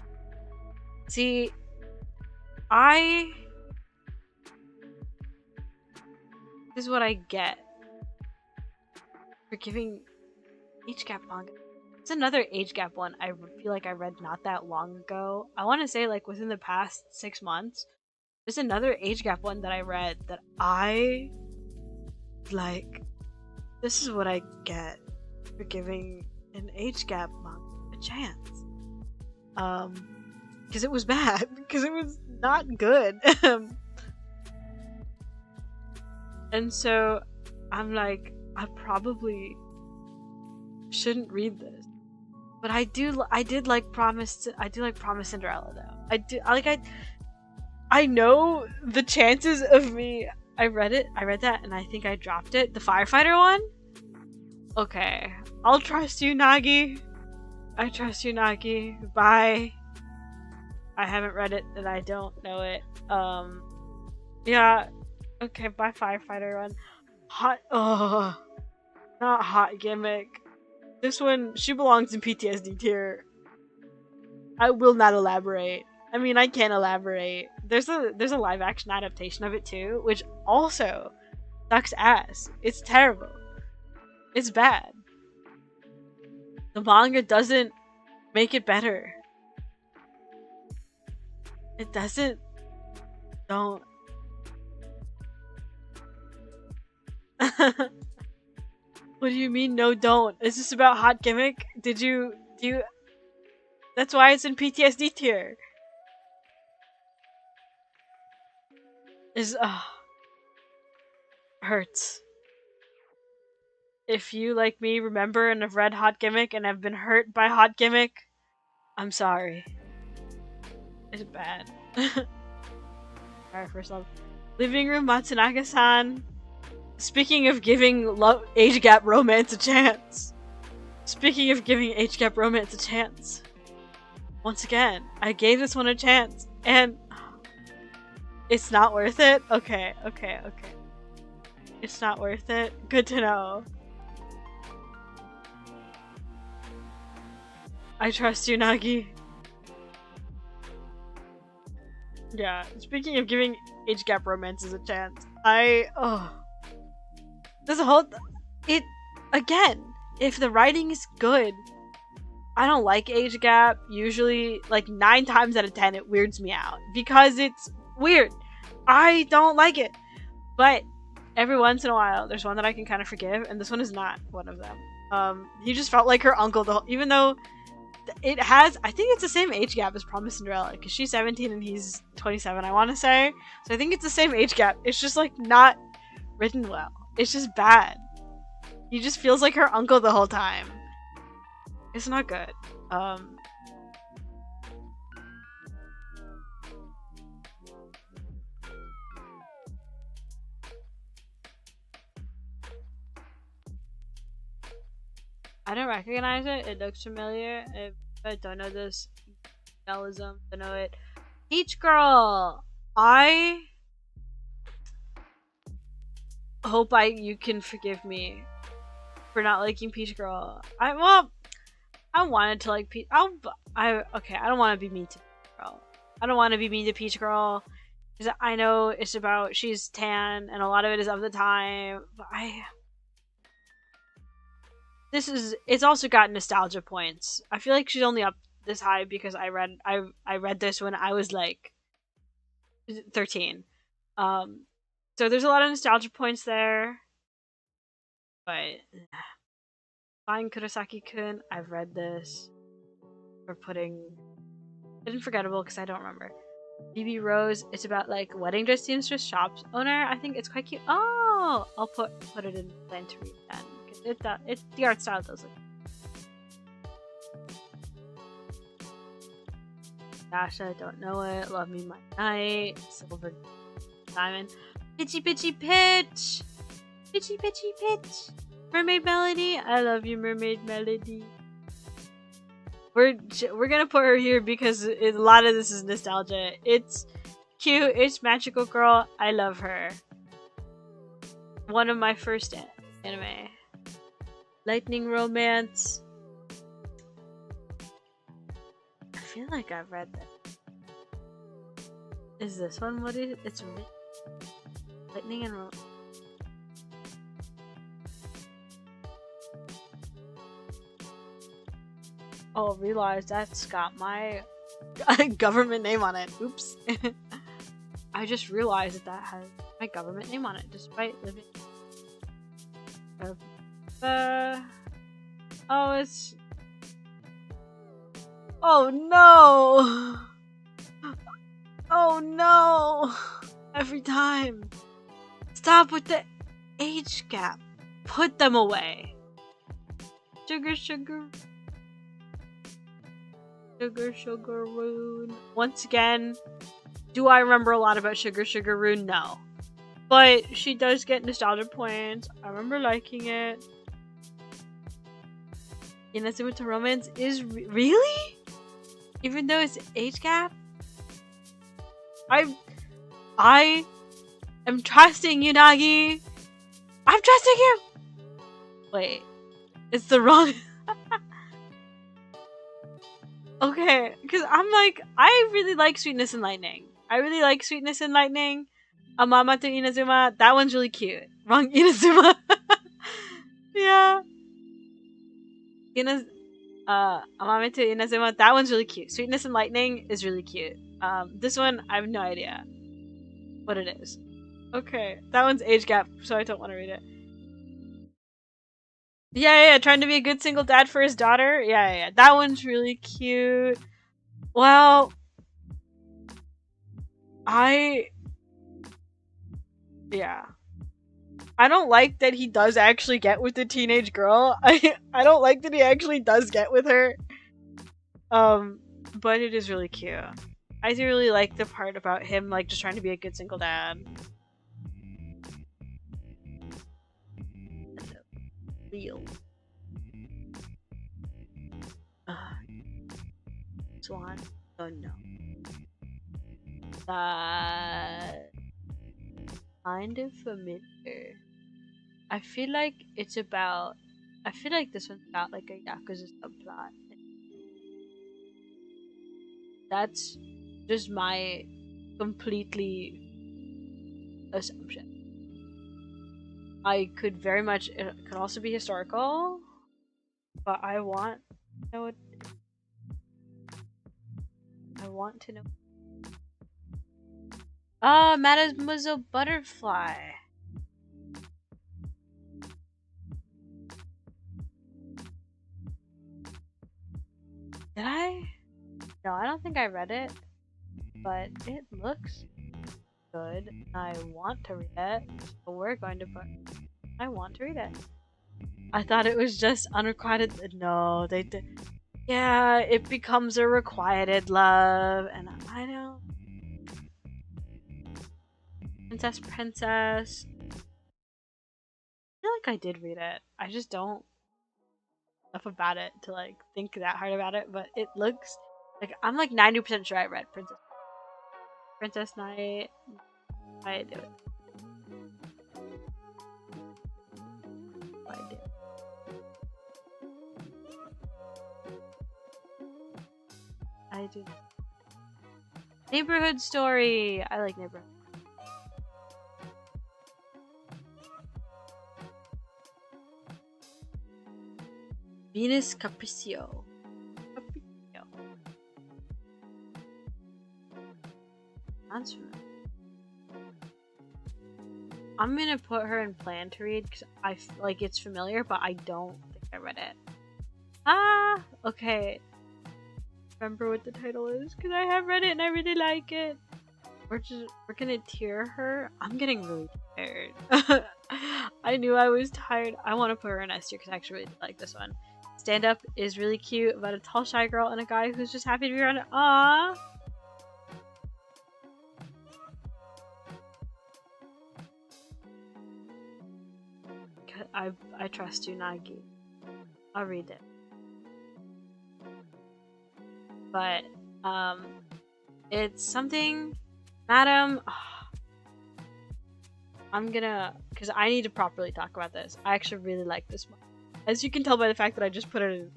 S1: See, I This is what I get for giving age gap manga. It's another age gap one I feel like I read not that long ago. I want to say like within the past 6 months. There's another age gap one that I read that I like. This is what I get for giving an age gap manga a chance. Because it was bad. Because it was not good. And so I'm like, I probably shouldn't read this, but I did like Promise Cinderella though. I know the chances of me. I read that, and I think I dropped it. The firefighter one. Okay, I'll trust you, Nagi. I trust you, Nagi. Bye. I haven't read it, and I don't know it. Yeah. Okay, bye, firefighter one. Hot. Oh, not hot gimmick. This one, she belongs in PTSD tier. I will not elaborate. I mean, I can't elaborate. There's a live action adaptation of it too, which also sucks ass. It's terrible. It's bad. The manga doesn't make it better. It doesn't. Don't. What do you mean, no, don't? Is this about hot gimmick? Do you... That's why it's in PTSD tier. Hurts. If you, like me, remember and have read hot gimmick and have been hurt by hot gimmick, I'm sorry. It's bad. Alright, first off. Living Room Matsunaga-san. Speaking of giving age gap romance a chance. Speaking of giving age gap romance a chance. Once again, I gave this one a chance, and it's not worth it? Okay. It's not worth it? Good to know. I trust you, Nagi. Yeah, speaking of giving age gap romances a chance, there's a whole... Again, if the writing is good, I don't like age gap. Usually, like 9 times out of 10, it weirds me out. Because it's weird. I don't like it. But every once in a while, there's one that I can kind of forgive, and this one is not one of them. He just felt like her uncle, even though it has... I think it's the same age gap as Promise Cinderella, because she's 17 and he's 27, I want to say. So I think it's the same age gap. It's just, like, not written well. It's just bad. He just feels like her uncle the whole time. It's not good. I don't recognize it. It looks familiar. I don't know this realism. I know it. Peach Girl! I hope you can forgive me for not liking Peach Girl. I wanted to like Peach. Okay, I don't want to be mean to Peach Girl. I don't want to be mean to Peach Girl because I know it's about she's tan and a lot of it is of the time. But it's also got nostalgia points. I feel like she's only up this high because I read this when I was like 13. So there's a lot of nostalgia points there. But Fine Kurosaki-kun, I've read this. We're putting Unforgettable because I don't remember. BB Rose, it's about like wedding dress seamstress shop owner. I think it's quite cute. Oh, I'll put it in plan to read then. It's the art style does look. Dasha, I don't know it. Love Me My Night. Silver Diamond. Pitchy Pitchy Pitch. Pitchy Pitchy Pitch. Mermaid Melody. I love you, Mermaid Melody. We're gonna put her here because a lot of this is nostalgia. It's cute. It's magical girl. I love her. One of my first anime. Lightning Romance. I feel like I've read that. Is this one what it is? It's Lightning and Oh, realize that's got my government name on it. Oops. I just realized that that has my government name on it, despite living. Oh, it's. Oh no! Oh no! Every time. Stop with the age gap. Put them away. Sugar, sugar. Sugar, sugar, rune. Once again, do I remember a lot about Sugar, sugar, rune? No. But she does get nostalgia points. I remember liking it. Inazuma to Romance is really? Even though it's age gap? I am trusting you, Nagi. I'm trusting you! Wait. It's the wrong... Okay, because I'm like, I really like Sweetness and Lightning. I really like Sweetness and Lightning. Amama to Inazuma, that one's really cute. Wrong Inazuma. Yeah. Amame to Inazuma, that one's really cute. Sweetness and Lightning is really cute. This one, I have no idea what it is. Okay, that one's age gap, so I don't want to read it. Yeah, trying to be a good single dad for his daughter. Yeah, that one's really cute. Well, yeah. I don't like that he does actually get with the teenage girl. I don't like that he actually does get with her. But it is really cute. I do really like the part about him like just trying to be a good single dad. Real. Swan. Oh no. That kind of familiar. I feel like it's about. I feel like this one's about like a Yakuza subplot. That's just my completely assumption. I could very much. It could also be historical, but I want to know it. I want to know. Ah, Mademoiselle Butterfly. Did I? No, I don't think I read it, but it looks good. I want to read it, so we're going to put. I want to read it. I thought it was just unrequited. No, they did. Yeah, it becomes a requited love, and I don't. Princess. I feel like I did read it. I just don't enough about it to like think that hard about it, but it looks like I'm like 90% sure I read Princess Knight. I do it. I did. I do. Neighborhood Story. I like Neighborhood. Venus Capriccio. Sounds familiar. I'm gonna put her in plan to read because I feel like it's familiar, but I don't think I read it. Ah, okay. Remember what the title is because I have read it and I really like it. We're gonna tier her. I'm getting really tired. I knew I was tired. I want to put her in S tier because I actually really like this one. Stand Up is really cute about a tall shy girl and a guy who's just happy to be around it. Aww. I trust you, Nagi. I'll read it. But it's something, Madam. I'm gonna, because I need to properly talk about this. I actually really like this one. As you can tell by the fact that I just put it in.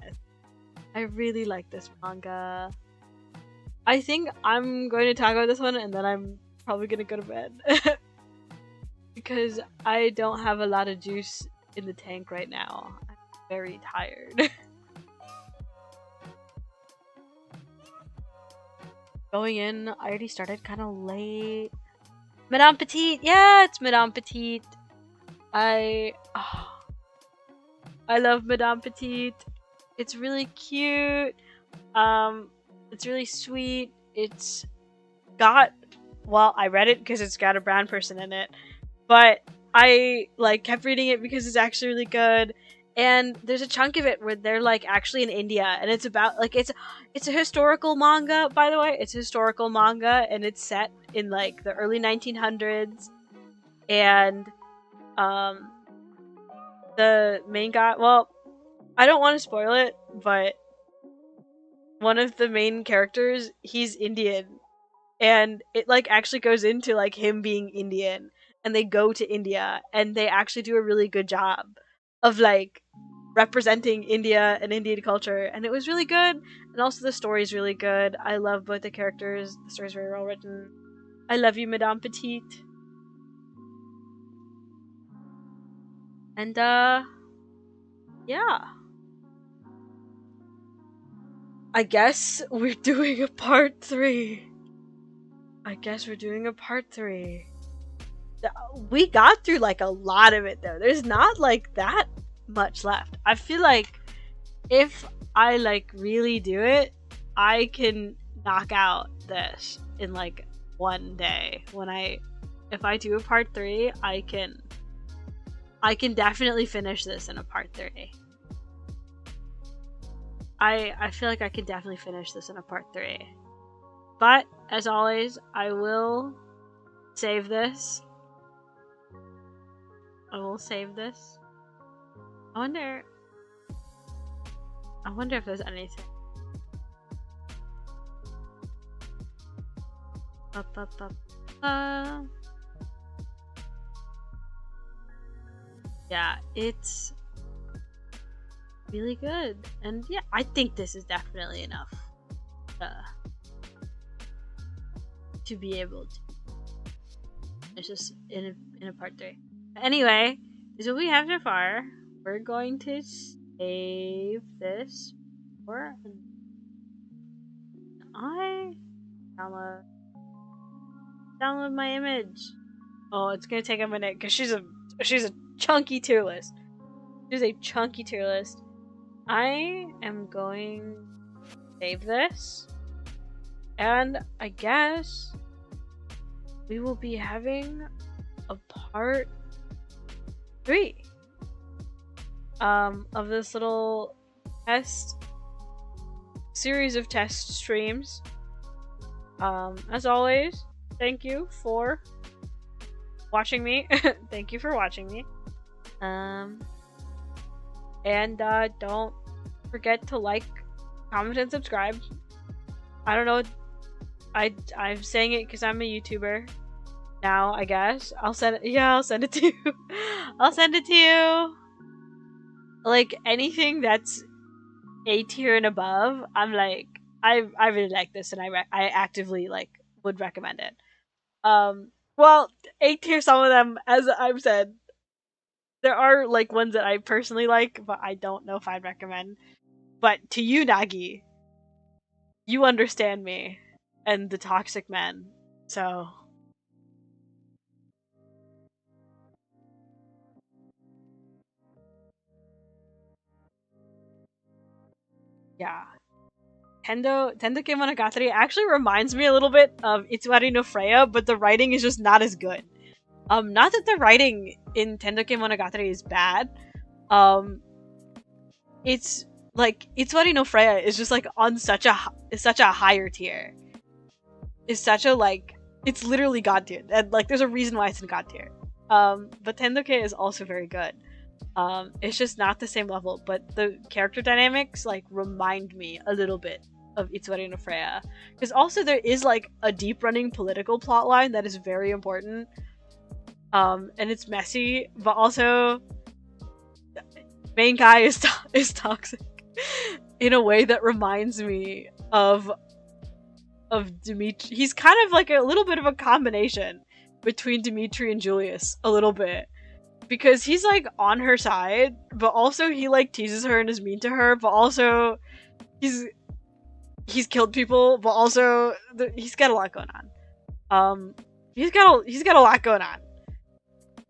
S1: I really like this manga. I think I'm going to talk about this one and then I'm probably gonna go to bed. Because I don't have a lot of juice in the tank right now. I'm very tired. going in. I already started kind of late. Madame Petite, yeah, it's Madame Petite. I love Madame Petite. It's really cute. It's really sweet. It's got, well, I read it because it's got a brown person in it, but I like kept reading it because it's actually really good. And there's a chunk of it where they're like actually in India, and it's about like it's a historical manga, by the way. It's a historical manga, and it's set in like the early 1900s. And the main guy, well, I don't want to spoil it, but one of the main characters, he's Indian, and it like actually goes into like him being Indian, and they go to India, and they actually do a really good job of like representing India and Indian culture, and it was really good. And also the story is really good. I love both the characters. The story's very well written. I love you, Madame Petite. And yeah, I guess we're doing a part 3. We got through like a lot of it though. There's not like that much left. I feel like if I like really do it, I can knock out this in like one day. If I do a part 3, I can definitely finish this in a part 3. I feel like I can definitely finish this in a part 3. But as always, I will save this. I wonder if there's anything. Yeah, it's really good. And yeah, I think this is definitely enough to be able to finish this in a part 3. Anyway, this is what we have so far. We're going to save this for I download my image. Oh, it's gonna take a minute because she's a chunky tier list. She's a chunky tier list. I am going to save this, and I guess we will be having a part 3 of this little series of test streams. As always, thank you for watching me. Thank you for watching me. And don't forget to like, comment, and subscribe. I don't know. I'm saying it because I'm a YouTuber now, I guess. I'll send it to you. I'll send it to you. Like anything that's A tier and above, I'm like, I really like this, and I actively like would recommend it. Well, A tier, some of them, as I've said, there are like ones that I personally like, but I don't know if I'd recommend. But to you, Nagi, you understand me and the toxic men, so yeah. Tendoke Monogatari actually reminds me a little bit of Itsuari no Freya, but the writing is just not as good. Not that the writing in Tendoke Monogatari is bad. It's like Itsuari no Freya is just like on such a higher tier. It's such a like, it's literally god tier, and like there's a reason why it's in god tier. But Tendoke is also very good. It's just not the same level, but the character dynamics like remind me a little bit of Itsuari no Freya. Because also there is like a deep running political plotline that is very important. And it's messy, but also main guy is toxic in a way that reminds me of Dimitri. He's kind of like a little bit of a combination between Dimitri and Julius, a little bit. Because he's like on her side, but also he like teases her and is mean to her, but also he's he's killed people, but also he's got a lot going on. He's got a lot going on.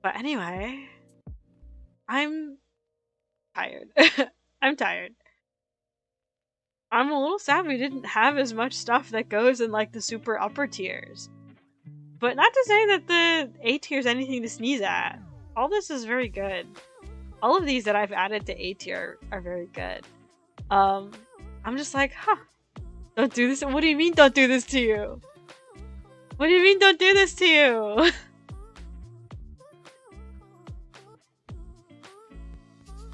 S1: But anyway, I'm tired. I'm tired. I'm a little sad we didn't have as much stuff that goes in like the super upper tiers. But not to say that the A tier is anything to sneeze at. All this is very good. All of these that I've added to A tier are very good. I'm just like, huh. Don't do this. What do you mean don't do this to you? What do you mean don't do this to you?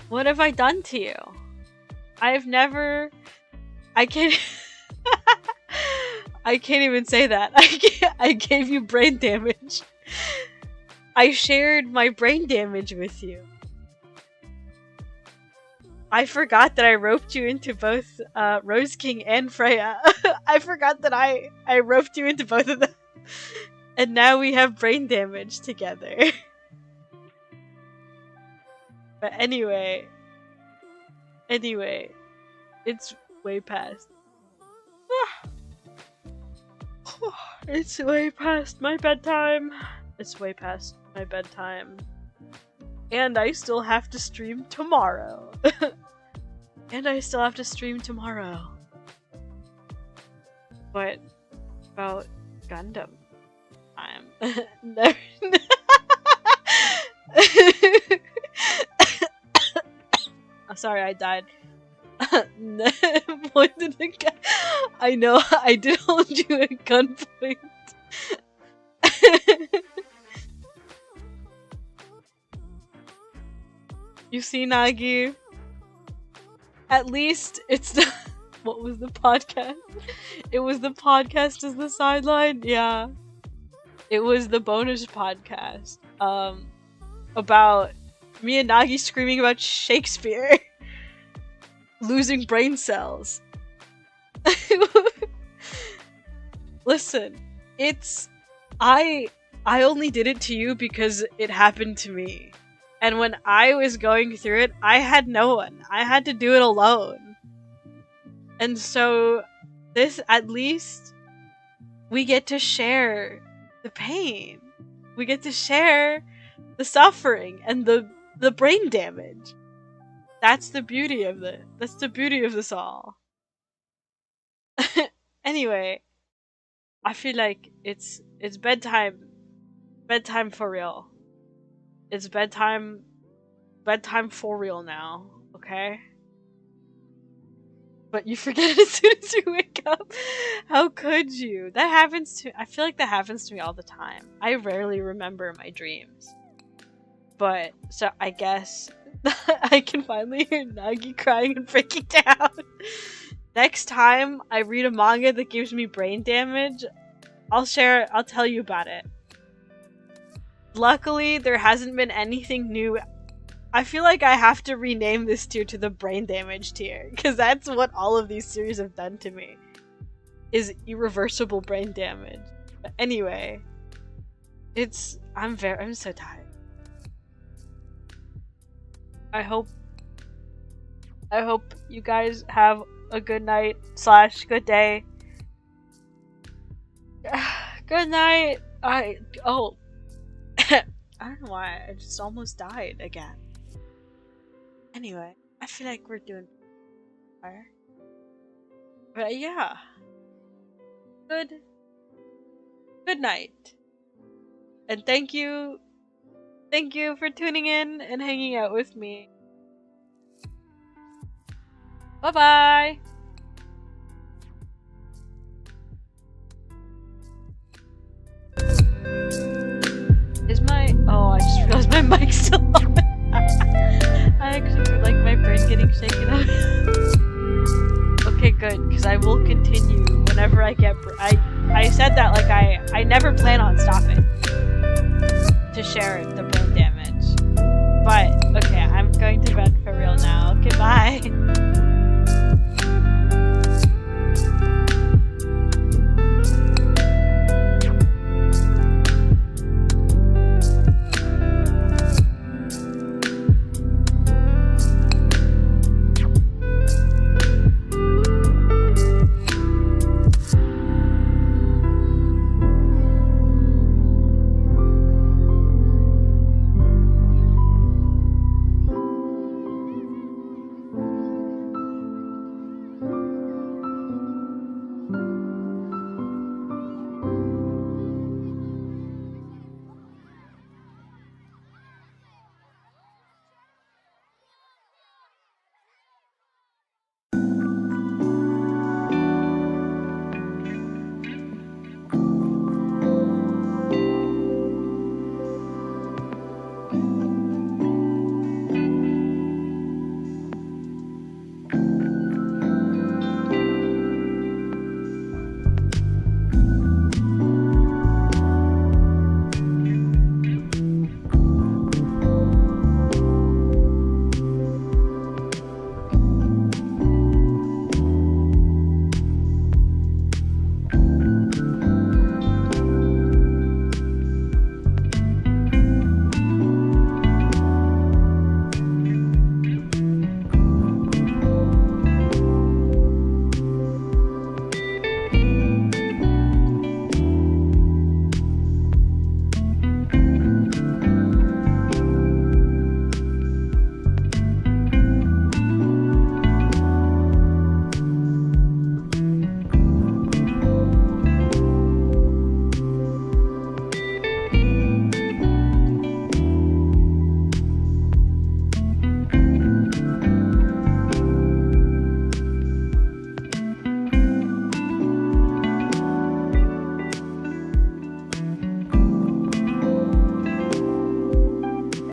S1: What have I done to you? I've never... I can't... I can't even say that. I gave you brain damage. I shared my brain damage with you. I forgot that I roped you into both Rose King and Freya. I forgot that I roped you into both of them. And now we have brain damage together. But anyway, it's way past. It's way past my bedtime. It's way past my bedtime. And I still have to stream tomorrow. What about Gundam time? Never. I'm sorry, I died. What did the guy? I know, I did hold you at gunpoint. You see, Nagi? At least it's not. What was the podcast? It was the podcast as the sideline? Yeah. It was the bonus podcast. About me and Nagi screaming about Shakespeare. Losing brain cells. Listen, it's... I only did it to you because it happened to me. And when I was going through it, I had no one. I had to do it alone. And so, this, at least, we get to share the pain. We get to share the suffering and the brain damage. That's the beauty of it. That's the beauty of this all. Anyway, I feel like it's bedtime. Bedtime for real. It's bedtime for real now, okay? But you forget as soon as you wake up. How could you? That happens to... I feel like that happens to me all the time. I rarely remember my dreams. But, so I guess I can finally hear Nagi crying and freaking down. Next time I read a manga that gives me brain damage, I'll tell you about it. Luckily, there hasn't been anything new. I feel like I have to rename this tier to the brain damage tier, because that's what all of these series have done to me. Is irreversible brain damage. But anyway, I'm so tired. I hope you guys have a good night / good day. Good night. I don't know why, I just almost died again. Anyway, I feel like we're doing fire. But yeah. Good night. And thank you for tuning in and hanging out with me. Bye-bye! I just realized my mic's still on. I actually feel like my brain getting shaken up. Okay, good, because I will continue whenever I get I said that like I never plan on stopping to share the brain damage. But, okay, I'm going to bed for real now. Okay, bye!